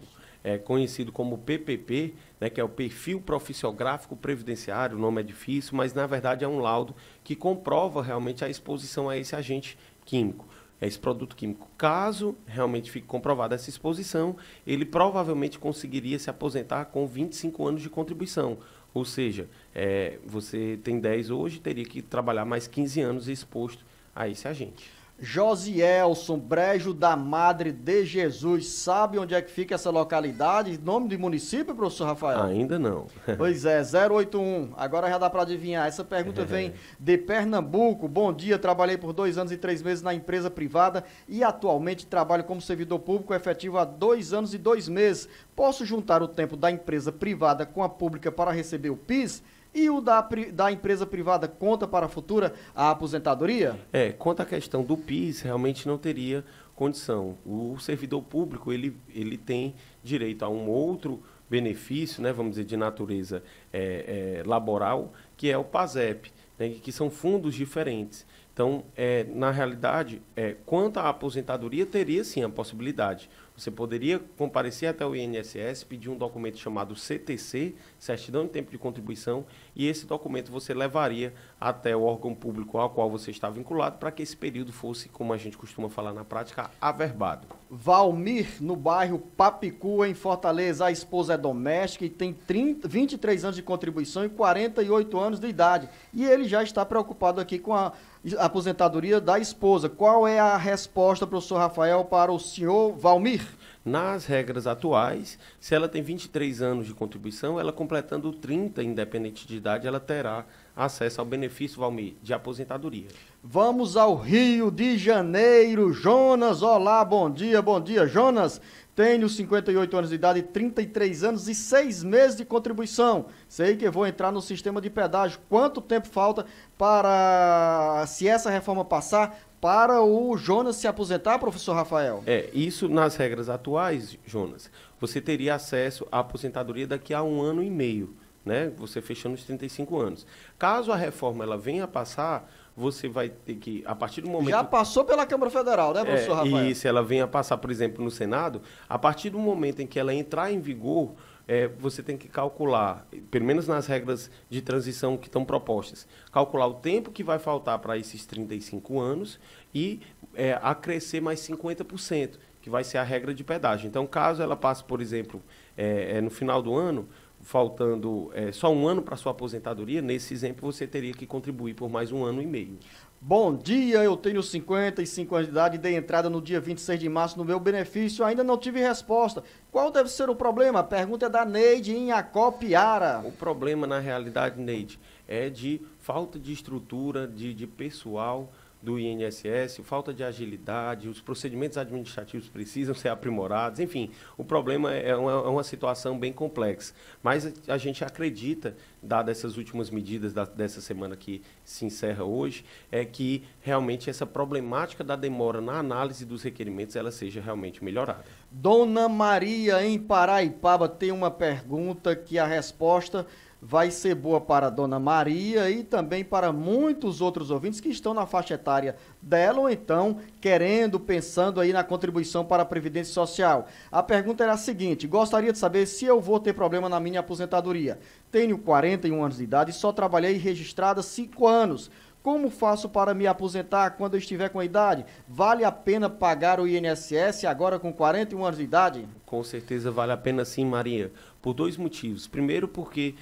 conhecido como PPP, né, que é o Perfil Profissiográfico Previdenciário, o nome é difícil, mas na verdade é um laudo que comprova realmente a exposição a esse agente químico, a esse produto químico. Caso realmente fique comprovada essa exposição, ele provavelmente conseguiria se aposentar com 25 anos de contribuição, ou seja, você tem 10 hoje, teria que trabalhar mais 15 anos exposto a esse agente. Josielson, Brejo da Madre de Jesus, sabe onde é que fica essa localidade? Nome de município, professor Rafael? Ainda não. Pois é, 081, agora já dá para adivinhar. Essa pergunta vem de Pernambuco. Bom dia, trabalhei por 2 anos e 3 meses na empresa privada e atualmente trabalho como servidor público efetivo há 2 anos e 2 meses. Posso juntar o tempo da empresa privada com a pública para receber o PIS? E o da empresa privada conta para a futura a aposentadoria? Quanto à questão do PIS, realmente não teria condição. O servidor público, ele tem direito a um outro benefício, né, vamos dizer, de natureza laboral, que é o PASEP, né, que são fundos diferentes. Então, na realidade, quanto à aposentadoria, teria sim a possibilidade. Você poderia comparecer até o INSS, pedir um documento chamado CTC, Certidão de Tempo de Contribuição, e esse documento você levaria até o órgão público ao qual você está vinculado, para que esse período fosse, como a gente costuma falar na prática, averbado. Valmir, no bairro Papicu, em Fortaleza, a esposa é doméstica e tem 23 anos de contribuição e 48 anos de idade. E ele já está preocupado aqui com a aposentadoria da esposa. Qual é a resposta, professor Rafael, para o senhor Valmir? Nas regras atuais, se ela tem 23 anos de contribuição, ela completando 30, independente de idade, ela terá acesso ao benefício, Valmir, de aposentadoria. Vamos ao Rio de Janeiro. Jonas, olá, bom dia, Jonas. Tenho 58 anos de idade, 33 anos e 6 meses de contribuição. Sei que vou entrar no sistema de pedágio. Quanto tempo falta para, se essa reforma passar, para o Jonas se aposentar, professor Rafael? Isso nas regras atuais, Jonas, você teria acesso à aposentadoria daqui a 1 ano e meio, né? Você fechando os 35 anos. Caso a reforma ela venha a passar, você vai ter que, a partir do momento... Já passou pela Câmara Federal, né, professor Rafael? E se ela venha a passar, por exemplo, no Senado, a partir do momento em que ela entrar em vigor, você tem que calcular, pelo menos nas regras de transição que estão propostas, calcular o tempo que vai faltar para esses 35 anos e acrescer mais 50%, que vai ser a regra de pedágio. Então, caso ela passe, por exemplo, no final do ano, faltando só 1 ano para sua aposentadoria, nesse exemplo você teria que contribuir por mais 1 ano e meio. Bom dia, eu tenho 55 anos de idade e dei entrada no dia 26 de março no meu benefício, ainda não tive resposta. Qual deve ser o problema? A pergunta é da Neide em Acopiara. O problema, na realidade, Neide, é de falta de estrutura, de pessoal do INSS, falta de agilidade, os procedimentos administrativos precisam ser aprimorados, enfim, o problema é uma situação bem complexa. Mas a gente acredita, dadas essas últimas medidas dessa semana que se encerra hoje, que realmente essa problemática da demora na análise dos requerimentos ela seja realmente melhorada. Dona Maria, em Paraipaba, tem uma pergunta que a resposta vai ser boa para a Dona Maria e também para muitos outros ouvintes que estão na faixa etária dela ou então pensando aí na contribuição para a Previdência Social. A pergunta era a seguinte: gostaria de saber se eu vou ter problema na minha aposentadoria. Tenho 41 anos de idade e só trabalhei registrada 5 anos. Como faço para me aposentar quando eu estiver com a idade? Vale a pena pagar o INSS agora com 41 anos de idade? Com certeza vale a pena sim, Maria, por 2 motivos. Primeiro porque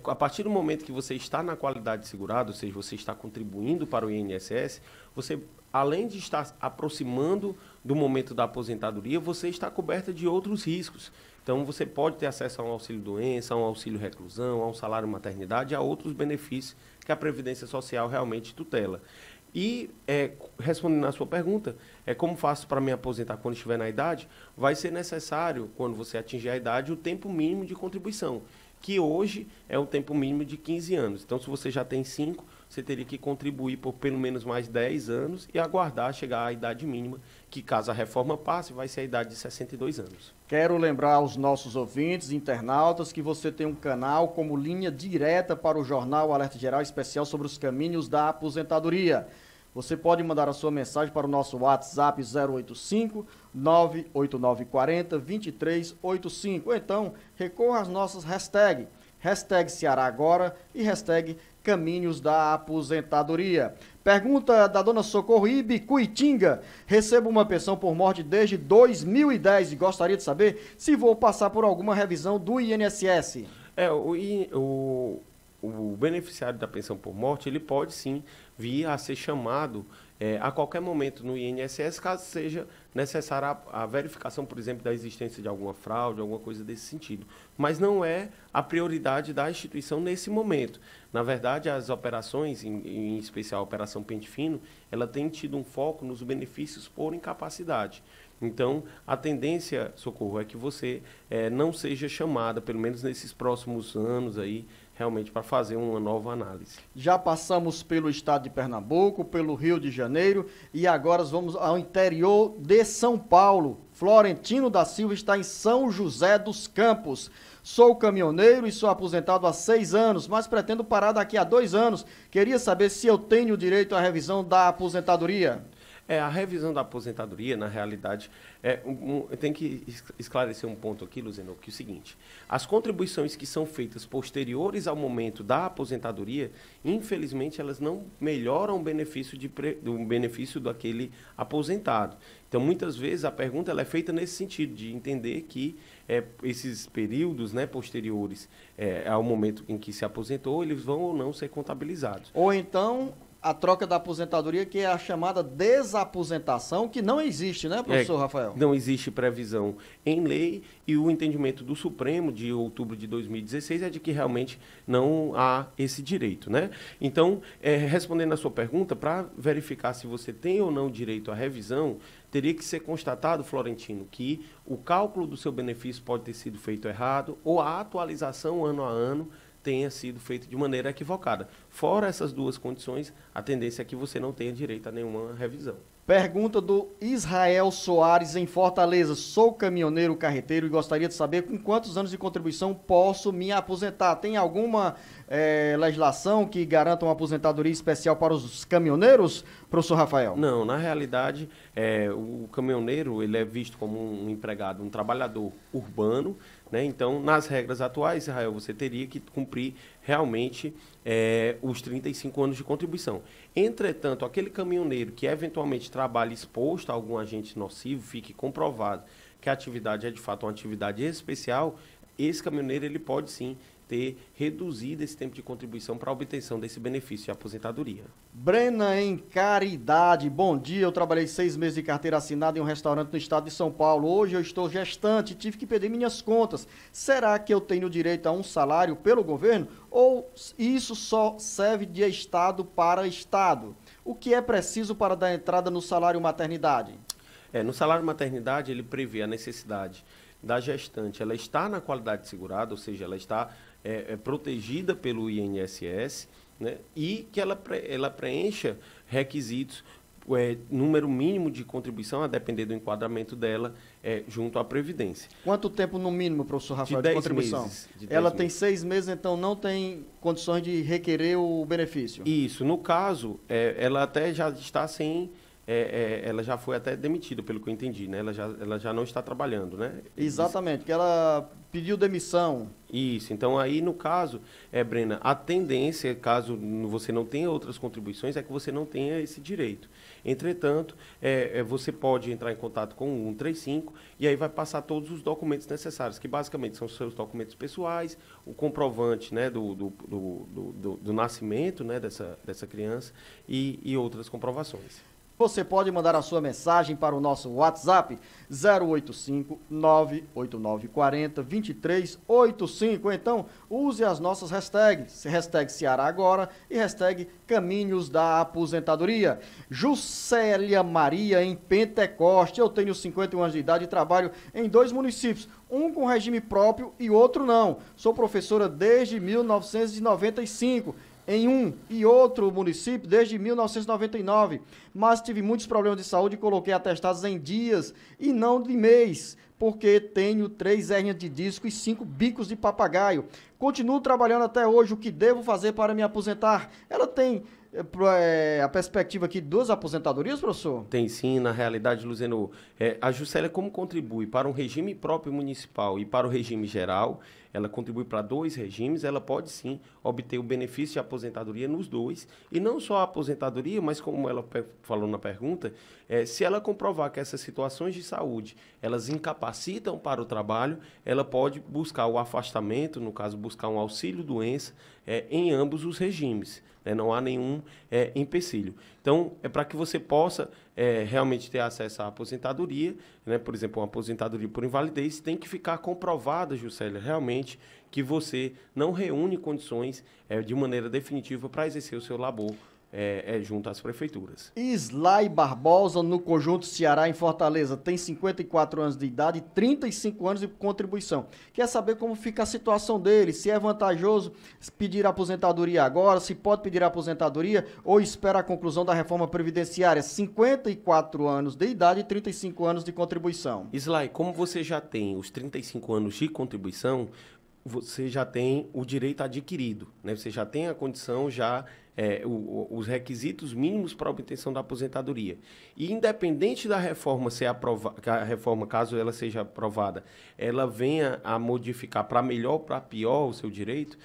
a partir do momento que você está na qualidade de segurado, ou seja, você está contribuindo para o INSS, você, além de estar aproximando do momento da aposentadoria, você está coberta de outros riscos. Então, você pode ter acesso a um auxílio-doença, a um auxílio-reclusão, a um salário-maternidade, a outros benefícios que a Previdência Social realmente tutela. E, respondendo à sua pergunta, como faço para me aposentar quando estiver na idade? Vai ser necessário, quando você atingir a idade, o tempo mínimo de contribuição, que hoje é um tempo mínimo de 15 anos. Então, se você já tem 5, você teria que contribuir por pelo menos mais 10 anos e aguardar chegar à idade mínima, que caso a reforma passe, vai ser a idade de 62 anos. Quero lembrar aos nossos ouvintes, internautas, que você tem um canal como linha direta para o jornal Alerta Geral Especial sobre os caminhos da aposentadoria. Você pode mandar a sua mensagem para o nosso WhatsApp 085 98940 2385. Ou então, recorra às nossas hashtags, hashtag Ceará Agora e hashtag Caminhos da Aposentadoria. Pergunta da dona Socorro Ibicuitinga. Recebo uma pensão por morte desde 2010 e gostaria de saber se vou passar por alguma revisão do INSS. O beneficiário da pensão por morte, ele pode sim vir a ser chamado a qualquer momento no INSS, caso seja necessária a verificação, por exemplo, da existência de alguma fraude, alguma coisa desse sentido. Mas não é a prioridade da instituição nesse momento. Na verdade, as operações, em especial a Operação Pente Fino, ela tem tido um foco nos benefícios por incapacidade. Então, a tendência, Socorro, é que você não seja chamada, pelo menos nesses próximos anos aí, realmente para fazer uma nova análise. Já passamos pelo estado de Pernambuco, pelo Rio de Janeiro e agora vamos ao interior de São Paulo. Florentino da Silva está em São José dos Campos. Sou caminhoneiro e sou aposentado há 6 anos, mas pretendo parar daqui a 2 anos. Queria saber se eu tenho direito à revisão da aposentadoria. A revisão da aposentadoria, na realidade, tem que esclarecer um ponto aqui, Luzeno, que é o seguinte: as contribuições que são feitas posteriores ao momento da aposentadoria, infelizmente, elas não melhoram o benefício daquele aposentado. Então, muitas vezes, a pergunta ela é feita nesse sentido, de entender que esses períodos, né, posteriores ao momento em que se aposentou, eles vão ou não ser contabilizados. Ou então a troca da aposentadoria, que é a chamada desaposentação, que não existe, né, professor Rafael? Não existe previsão em lei e o entendimento do Supremo de outubro de 2016 é de que realmente não há esse direito, né? Então, respondendo a sua pergunta, para verificar se você tem ou não direito à revisão, teria que ser constatado, Florentino, que o cálculo do seu benefício pode ter sido feito errado ou a atualização ano a ano tenha sido feito de maneira equivocada. Fora essas duas condições, a tendência é que você não tenha direito a nenhuma revisão. Pergunta do Israel Soares em Fortaleza. Sou caminhoneiro carreteiro e gostaria de saber com quantos anos de contribuição posso me aposentar. Tem alguma legislação que garanta uma aposentadoria especial para os caminhoneiros, professor Rafael? Não, na realidade, o caminhoneiro ele é visto como um empregado, um trabalhador urbano, né? Então, nas regras atuais, Israel, você teria que cumprir realmente os 35 anos de contribuição. Entretanto, aquele caminhoneiro que eventualmente trabalha exposto a algum agente nocivo, fique comprovado que a atividade é de fato uma atividade especial, esse caminhoneiro ele pode sim ter reduzido esse tempo de contribuição para a obtenção desse benefício de aposentadoria. Brena em Caridade, bom dia, eu trabalhei 6 meses de carteira assinada em um restaurante no estado de São Paulo. Hoje eu estou gestante, tive que pedir minhas contas. Será que eu tenho direito a um salário pelo governo ou isso só serve de estado para estado? O que é preciso para dar entrada no salário maternidade? No salário maternidade ele prevê a necessidade da gestante, ela está na qualidade segurada, ou seja, ela está protegida pelo INSS, né, e que ela preencha requisitos, número mínimo de contribuição, a depender do enquadramento dela, junto à Previdência. Quanto tempo no mínimo, professor Rafael, de contribuição? Meses, ela tem 6 meses, então não tem condições de requerer o benefício? Isso, no caso, ela até já está sem... ela já foi até demitida, pelo que eu entendi, né? Ela já não está trabalhando, né? Exatamente, porque ela pediu demissão. Isso, então aí no caso, Brena, a tendência, caso você não tenha outras contribuições, é que você não tenha esse direito. Entretanto, você pode entrar em contato com o 135 e aí vai passar todos os documentos necessários, que basicamente são os seus documentos pessoais, o comprovante, né, do nascimento, né, dessa criança e outras comprovações. Você pode mandar a sua mensagem para o nosso WhatsApp 085-98940-2385. Então, use as nossas hashtags, hashtag Ceará Agora e hashtag Caminhos da Aposentadoria. Juscelia Maria em Pentecoste. Eu tenho 51 anos de idade e trabalho em 2 municípios, um com regime próprio e outro não. Sou professora desde 1995. Em um e outro município desde 1999, mas tive muitos problemas de saúde e coloquei atestados em dias e não de mês, porque tenho 3 hérnias de disco e 5 bicos de papagaio. Continuo trabalhando até hoje, o que devo fazer para me aposentar? Ela tem a perspectiva aqui de 2 aposentadorias, professor? Tem sim, na realidade, Luzeno, a Juscelia, como contribui para um regime próprio municipal e para o regime geral, ela contribui para 2 regimes, ela pode sim obter o benefício de aposentadoria nos 2, e não só a aposentadoria, mas como ela falou na pergunta, se ela comprovar que essas situações de saúde, elas incapacitam para o trabalho, ela pode buscar o afastamento, no caso, buscar um auxílio-doença em ambos os regimes. Não há nenhum empecilho. Então, para que você possa realmente ter acesso à aposentadoria, né, por exemplo, uma aposentadoria por invalidez, tem que ficar comprovada, Juscelia, realmente que você não reúne condições de maneira definitiva para exercer o seu labor junto às prefeituras. Islay Barbosa, no Conjunto Ceará, em Fortaleza, tem 54 anos de idade e 35 anos de contribuição. Quer saber como fica a situação dele, se é vantajoso pedir aposentadoria agora, se pode pedir aposentadoria ou espera a conclusão da reforma previdenciária. 54 anos de idade e 35 anos de contribuição. Islay, como você já tem os 35 anos de contribuição, você já tem o direito adquirido, né? Você já tem a condição, os requisitos mínimos para a obtenção da aposentadoria. E independente da reforma ser aprovada, a reforma, caso ela seja aprovada, ela venha a modificar para melhor ou para pior o seu direito,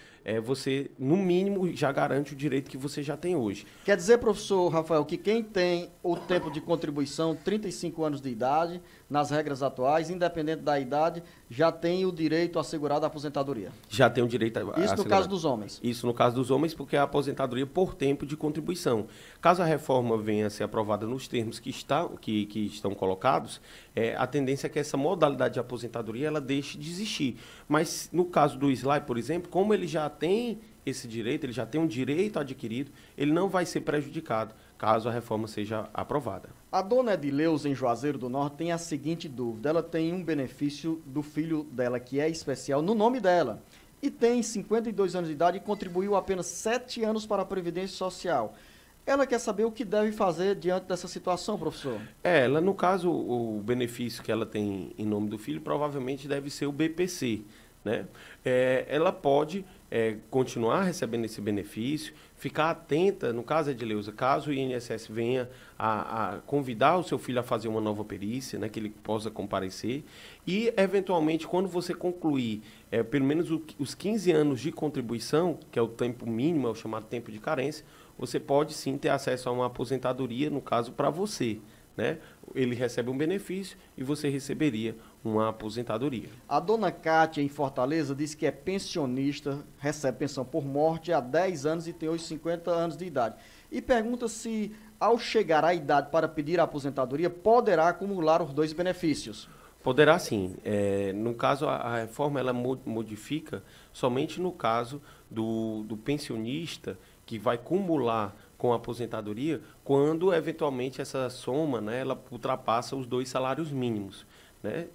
você, no mínimo, já garante o direito que você já tem hoje. Quer dizer, professor Rafael, que quem tem o tempo de contribuição, 35 anos de idade, nas regras atuais, independente da idade, já tem o direito assegurado à aposentadoria? Já tem o direito assegurado. Isso no caso dos homens? Isso no caso dos homens, porque é a aposentadoria por tempo de contribuição. Caso a reforma venha a ser aprovada nos termos que estão colocados, a tendência é que essa modalidade de aposentadoria ela deixe de existir. Mas no caso do Islay, por exemplo, como ele já tem esse direito, ele já tem um direito adquirido, ele não vai ser prejudicado caso a reforma seja aprovada. A dona Edileuza, em Juazeiro do Norte, tem a seguinte dúvida. Ela tem um benefício do filho dela, que é especial, no nome dela. E tem 52 anos de idade e contribuiu apenas 7 anos para a Previdência Social. Ela quer saber o que deve fazer diante dessa situação, professor. Ela, no caso, o benefício que ela tem em nome do filho, provavelmente deve ser o BPC, né? Ela pode continuar recebendo esse benefício, ficar atenta, no caso de Edileuza, caso o INSS venha a convidar o seu filho a fazer uma nova perícia, né, que ele possa comparecer, e, eventualmente, quando você concluir pelo menos os 15 anos de contribuição, que é o tempo mínimo, é o chamado tempo de carência, você pode sim ter acesso a uma aposentadoria, no caso, para você, né? Ele recebe um benefício e você receberia uma aposentadoria. A dona Cátia, em Fortaleza, diz que é pensionista, recebe pensão por morte há 10 anos e tem hoje 50 anos de idade. E pergunta se, ao chegar à idade para pedir a aposentadoria, poderá acumular os dois benefícios. Poderá sim. No caso, a reforma ela modifica somente no caso do pensionista que vai cumular com a aposentadoria quando, eventualmente, essa soma, né, ela ultrapassa os 2 salários mínimos, né?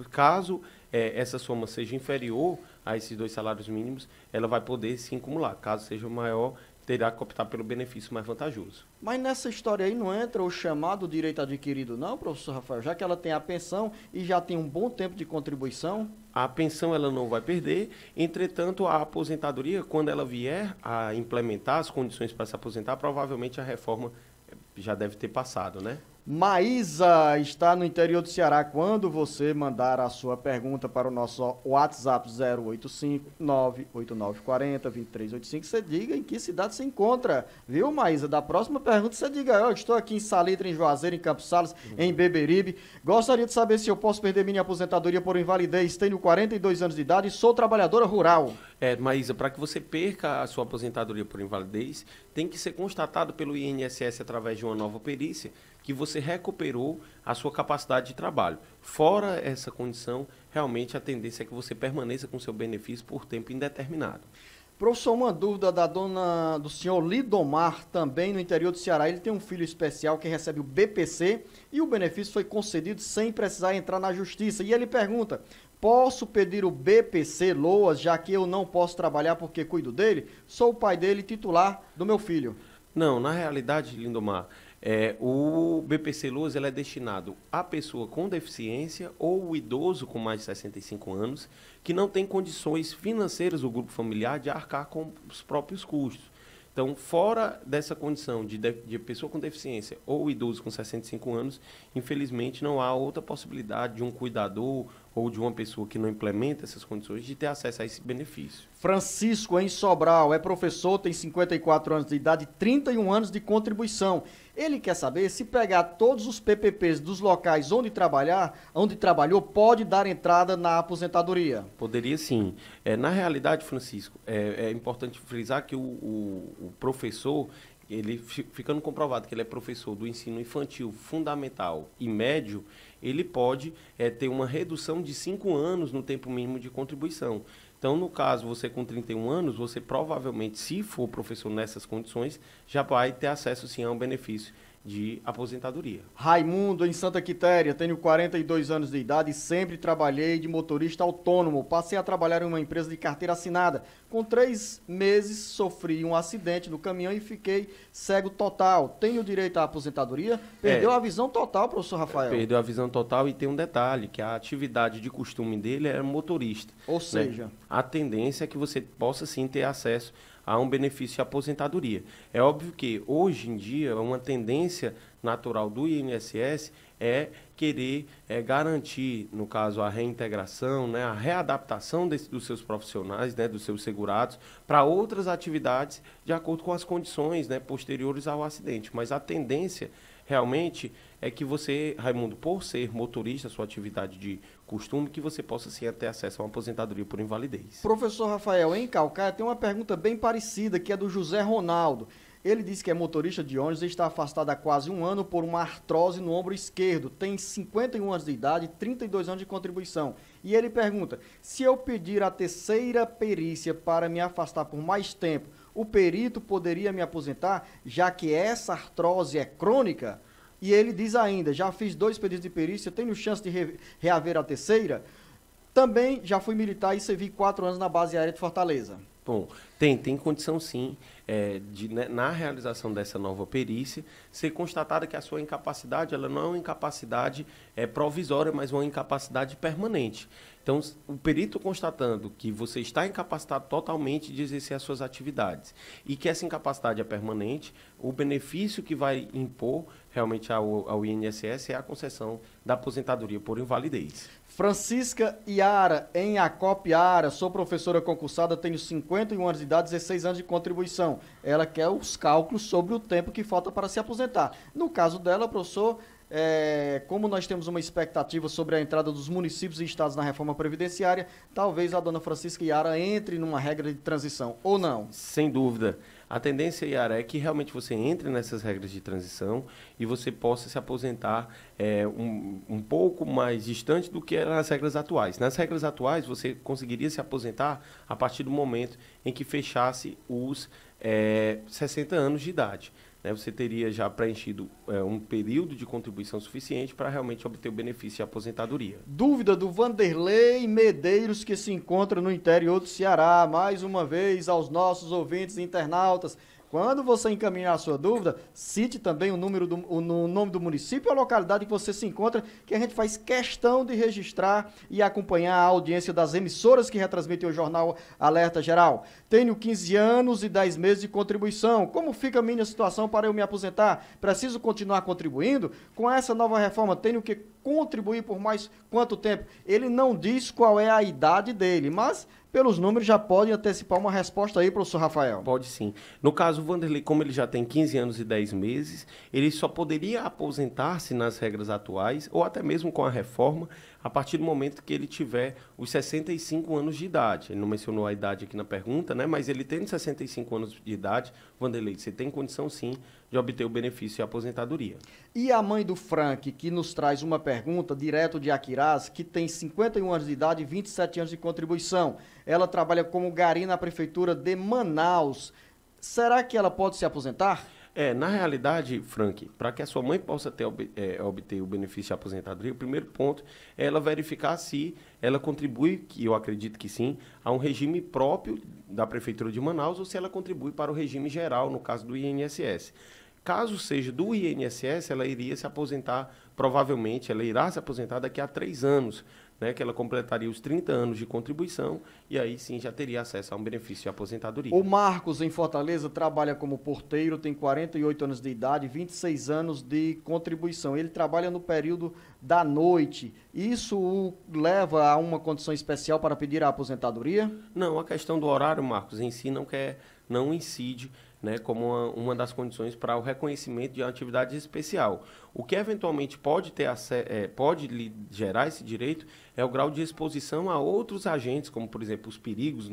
Caso essa soma seja inferior a esses 2 salários mínimos, ela vai poder se acumular. Caso seja maior, terá que optar pelo benefício mais vantajoso. Mas nessa história aí não entra o chamado direito adquirido não, professor Rafael? Já que ela tem a pensão e já tem um bom tempo de contribuição? A pensão ela não vai perder, entretanto, a aposentadoria, quando ela vier a implementar as condições para se aposentar, provavelmente a reforma já deve ter passado, né? Maísa está no interior do Ceará. Quando você mandar a sua pergunta para o nosso WhatsApp 085-98940-2385, você diga em que cidade você encontra, viu, Maísa? Da próxima pergunta você diga, eu estou aqui em Salitre, em Juazeiro, em Campos Sales, em Beberibe. Gostaria de saber se eu posso perder minha aposentadoria por invalidez. Tenho 42 anos de idade e sou trabalhadora rural. Maísa, para que você perca a sua aposentadoria por invalidez, tem que ser constatado pelo INSS através de uma nova perícia que você recuperou a sua capacidade de trabalho. Fora essa condição, realmente a tendência é que você permaneça com seu benefício por tempo indeterminado. Professor, uma dúvida do senhor Lidomar, também no interior do Ceará. Ele tem um filho especial que recebe o BPC e o benefício foi concedido sem precisar entrar na justiça. E ele pergunta, posso pedir o BPC Loas, já que eu não posso trabalhar porque cuido dele? Sou o pai dele, titular do meu filho. Não, na realidade, Lindomar, o BPC Loas ele é destinado à pessoa com deficiência ou o idoso com mais de 65 anos que não tem condições financeiras do grupo familiar de arcar com os próprios custos. Então, fora dessa condição de pessoa com deficiência ou idoso com 65 anos, infelizmente não há outra possibilidade de um cuidador ou de uma pessoa que não implementa essas condições de ter acesso a esse benefício. Francisco, em Sobral, é professor, tem 54 anos de idade e 31 anos de contribuição. Ele quer saber se pegar todos os PPPs dos locais onde trabalhou, pode dar entrada na aposentadoria. Poderia sim. Na realidade, Francisco, é importante frisar que o professor, ele ficando comprovado que ele é professor do ensino infantil, fundamental e médio, ele pode ter uma redução de 5 anos no tempo mínimo de contribuição. Então, no caso, você com 31 anos, você provavelmente, se for professor nessas condições, já vai ter acesso, sim, a um benefício de aposentadoria. Raimundo, em Santa Quitéria, tenho 42 anos de idade e sempre trabalhei de motorista autônomo. Passei a trabalhar em uma empresa de carteira assinada. Com 3 meses, sofri um acidente no caminhão e fiquei cego total. Tenho direito à aposentadoria? Perdeu a visão total, professor Rafael. Perdeu a visão total e tem um detalhe, que a atividade de costume dele é motorista. Ou seja, a tendência é que você possa, sim, ter acesso a um benefício de aposentadoria. É óbvio que, hoje em dia, uma tendência natural do INSS é querer garantir, no caso, a reintegração, né, a readaptação dos seus profissionais, né, dos seus segurados, para outras atividades de acordo com as condições, né, posteriores ao acidente. Mas a tendência, realmente, é que você, Raimundo, por ser motorista, sua atividade de costume, que você possa, sim, ter acesso a uma aposentadoria por invalidez. Professor Rafael, em Calcaia tem uma pergunta bem parecida, que é do José Ronaldo. Ele diz que é motorista de ônibus e está afastado há quase 1 ano por uma artrose no ombro esquerdo. Tem 51 anos de idade e 32 anos de contribuição. E ele pergunta, se eu pedir a terceira perícia para me afastar por mais tempo, o perito poderia me aposentar, já que essa artrose é crônica? E ele diz ainda, já fiz 2 pedidos de perícia, tenho chance de reaver a terceira? Também já fui militar e servi 4 anos na base aérea de Fortaleza. Bom, tem condição, sim, na realização dessa nova perícia, ser constatada que a sua incapacidade, ela não é uma incapacidade provisória, mas uma incapacidade permanente. Então, o perito constatando que você está incapacitado totalmente de exercer as suas atividades e que essa incapacidade é permanente, o benefício que vai impor realmente ao INSS é a concessão da aposentadoria por invalidez. Francisca Iara, em Acopiara, sou professora concursada, tenho 51 anos de idade, 16 anos de contribuição. Ela quer os cálculos sobre o tempo que falta para se aposentar. No caso dela, professor, como nós temos uma expectativa sobre a entrada dos municípios e estados na reforma previdenciária, talvez a dona Francisca Iara entre numa regra de transição, ou não? Sem dúvida. A tendência, Iara, é que realmente você entre nessas regras de transição e você possa se aposentar um pouco mais distante do que eram as regras atuais. Nas regras atuais, você conseguiria se aposentar a partir do momento em que fechasse os 60 anos de idade. Você teria já preenchido um período de contribuição suficiente para realmente obter o benefício de aposentadoria. Dúvida do Vanderlei Medeiros, que se encontra no interior do Ceará. Mais uma vez, aos nossos ouvintes e internautas, quando você encaminhar a sua dúvida, cite também o nome do município e a localidade que você se encontra, que a gente faz questão de registrar e acompanhar a audiência das emissoras que retransmitem o jornal Alerta Geral. Tenho 15 anos e 10 meses de contribuição. Como fica a minha situação para eu me aposentar? Preciso continuar contribuindo? Com essa nova reforma, tenho que contribuir por mais quanto tempo? Ele não diz qual é a idade dele, mas pelos números já pode antecipar uma resposta aí, professor Rafael. Pode sim. No caso, o Vanderlei, como ele já tem 15 anos e 10 meses, ele só poderia aposentar-se nas regras atuais, ou até mesmo com a reforma, a partir do momento que ele tiver os 65 anos de idade. Ele não mencionou a idade aqui na pergunta, né? Mas ele tendo 65 anos de idade, Vanderlei, você tem condição sim de obter o benefício de aposentadoria. E a mãe do Frank, que nos traz uma pergunta direto de Aquiraz, que tem 51 anos de idade e 27 anos de contribuição. Ela trabalha como gari na prefeitura de Manaus. Será que ela pode se aposentar? Na realidade, Frank, para que a sua mãe possa obter o benefício de aposentadoria, o primeiro ponto é ela verificar se ela contribui, que eu acredito que sim, a um regime próprio da Prefeitura de Manaus ou se ela contribui para o regime geral, no caso do INSS. Caso seja do INSS, ela iria se aposentar, provavelmente, ela irá se aposentar daqui a 3 anos, né, que ela completaria os 30 anos de contribuição e aí sim já teria acesso a um benefício de aposentadoria. O Marcos, em Fortaleza, trabalha como porteiro, tem 48 anos de idade e 26 anos de contribuição. Ele trabalha no período da noite. Isso o leva a uma condição especial para pedir a aposentadoria? Não, a questão do horário, Marcos, em si não incide, né, como uma das condições para o reconhecimento de uma atividade especial. O que eventualmente pode lhe gerar esse direito é o grau de exposição a outros agentes, como, por exemplo, os perigos,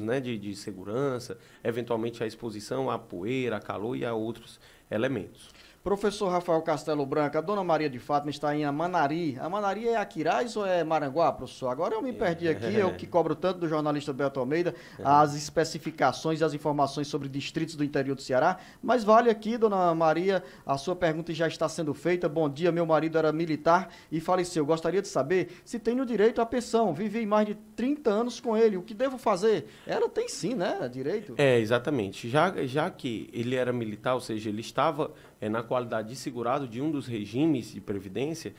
né, de segurança, eventualmente a exposição à poeira, a calor e a outros elementos. Professor Rafael Castelo Branco, a dona Maria de Fátima está em Amanari. Amanari é Aquiraz ou é Maranguá, professor? Agora eu me perdi aqui, eu que cobro tanto do jornalista Beto Almeida, as especificações e as informações sobre distritos do interior do Ceará. Mas vale aqui, dona Maria, a sua pergunta já está sendo feita. Bom dia, meu marido era militar e faleceu. Gostaria de saber se tenho direito à pensão. Vivi mais de 30 anos com ele. O que devo fazer? Ela tem sim, né? Direito. Exatamente. Já que ele era militar, ou seja, ele estava na qualidade de segurado de um dos regimes de previdência,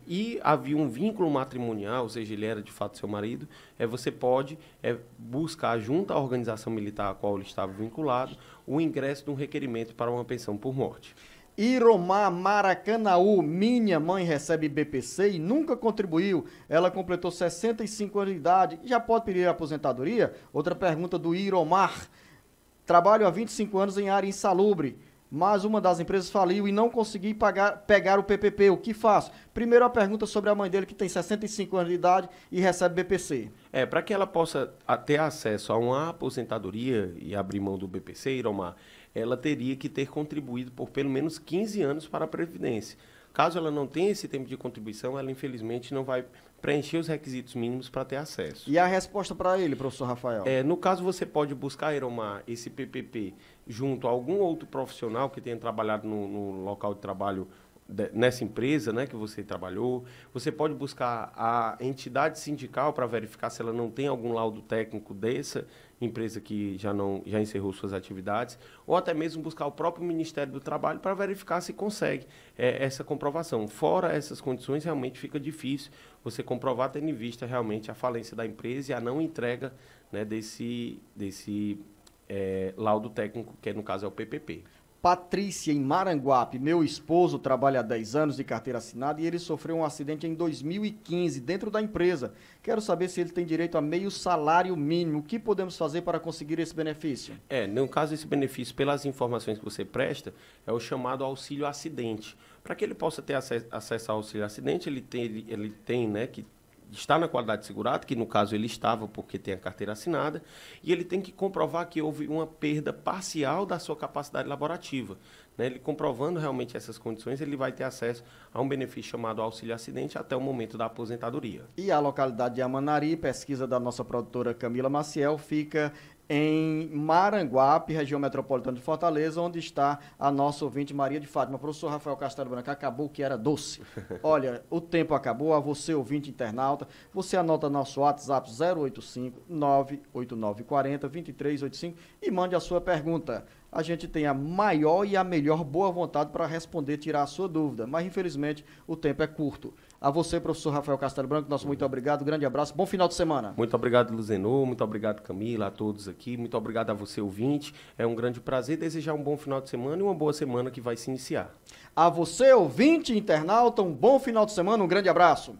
e havia um vínculo matrimonial, ou seja, ele era de fato seu marido, você pode buscar junto à organização militar a qual ele estava vinculado o ingresso de um requerimento para uma pensão por morte. Iromar Maracanaú, minha mãe recebe BPC e nunca contribuiu. Ela completou 65 anos de idade e já pode pedir aposentadoria? Outra pergunta do Iromar. Trabalho há 25 anos em área insalubre, mas uma das empresas faliu e não consegui pegar o PPP. O que faço? Primeiro a pergunta sobre a mãe dele, que tem 65 anos de idade e recebe BPC. Para que ela possa ter acesso a uma aposentadoria e abrir mão do BPC, Iromar, ela teria que ter contribuído por pelo menos 15 anos para a Previdência. Caso ela não tenha esse tempo de contribuição, ela infelizmente não vai preencher os requisitos mínimos para ter acesso. E a resposta para ele, professor Rafael? No caso, você pode buscar, Iromar, esse PPP junto a algum outro profissional que tenha trabalhado no local de trabalho nessa empresa, né, que você trabalhou. Você pode buscar a entidade sindical para verificar se ela não tem algum laudo técnico dessa empresa que já encerrou suas atividades, ou até mesmo buscar o próprio Ministério do Trabalho para verificar se consegue essa comprovação. Fora essas condições, realmente fica difícil você comprovar, tendo em vista realmente a falência da empresa e a não entrega, né, desse laudo técnico, que no caso é o PPP. Patrícia, em Maranguape. Meu esposo trabalha há 10 anos de carteira assinada e ele sofreu um acidente em 2015 dentro da empresa. Quero saber se ele tem direito a meio salário mínimo. O que podemos fazer para conseguir esse benefício? No caso, esse benefício, pelas informações que você presta, é o chamado auxílio acidente. Para que ele possa ter acesso ao auxílio acidente, ele tem, né, que está na qualidade de segurado, que no caso ele estava porque tem a carteira assinada, e ele tem que comprovar que houve uma perda parcial da sua capacidade laborativa. Né? Ele comprovando realmente essas condições, ele vai ter acesso a um benefício chamado auxílio acidente até o momento da aposentadoria. E a localidade de Amanari, pesquisa da nossa produtora Camila Maciel, fica em Maranguape, região metropolitana de Fortaleza, onde está a nossa ouvinte Maria de Fátima. Professor Rafael Castelo Branco, acabou que era doce. Olha, o tempo acabou. A você, ouvinte internauta, você anota nosso WhatsApp 085 98940 2385 e mande a sua pergunta. A gente tem a maior e a melhor boa vontade para responder, tirar a sua dúvida, mas infelizmente o tempo é curto. A você, professor Rafael Castelo Branco, nosso muito obrigado, grande abraço, bom final de semana. Muito obrigado, Luzenor, muito obrigado, Camila, a todos aqui, muito obrigado a você, ouvinte. É um grande prazer desejar um bom final de semana e uma boa semana que vai se iniciar. A você, ouvinte internauta, um bom final de semana, um grande abraço.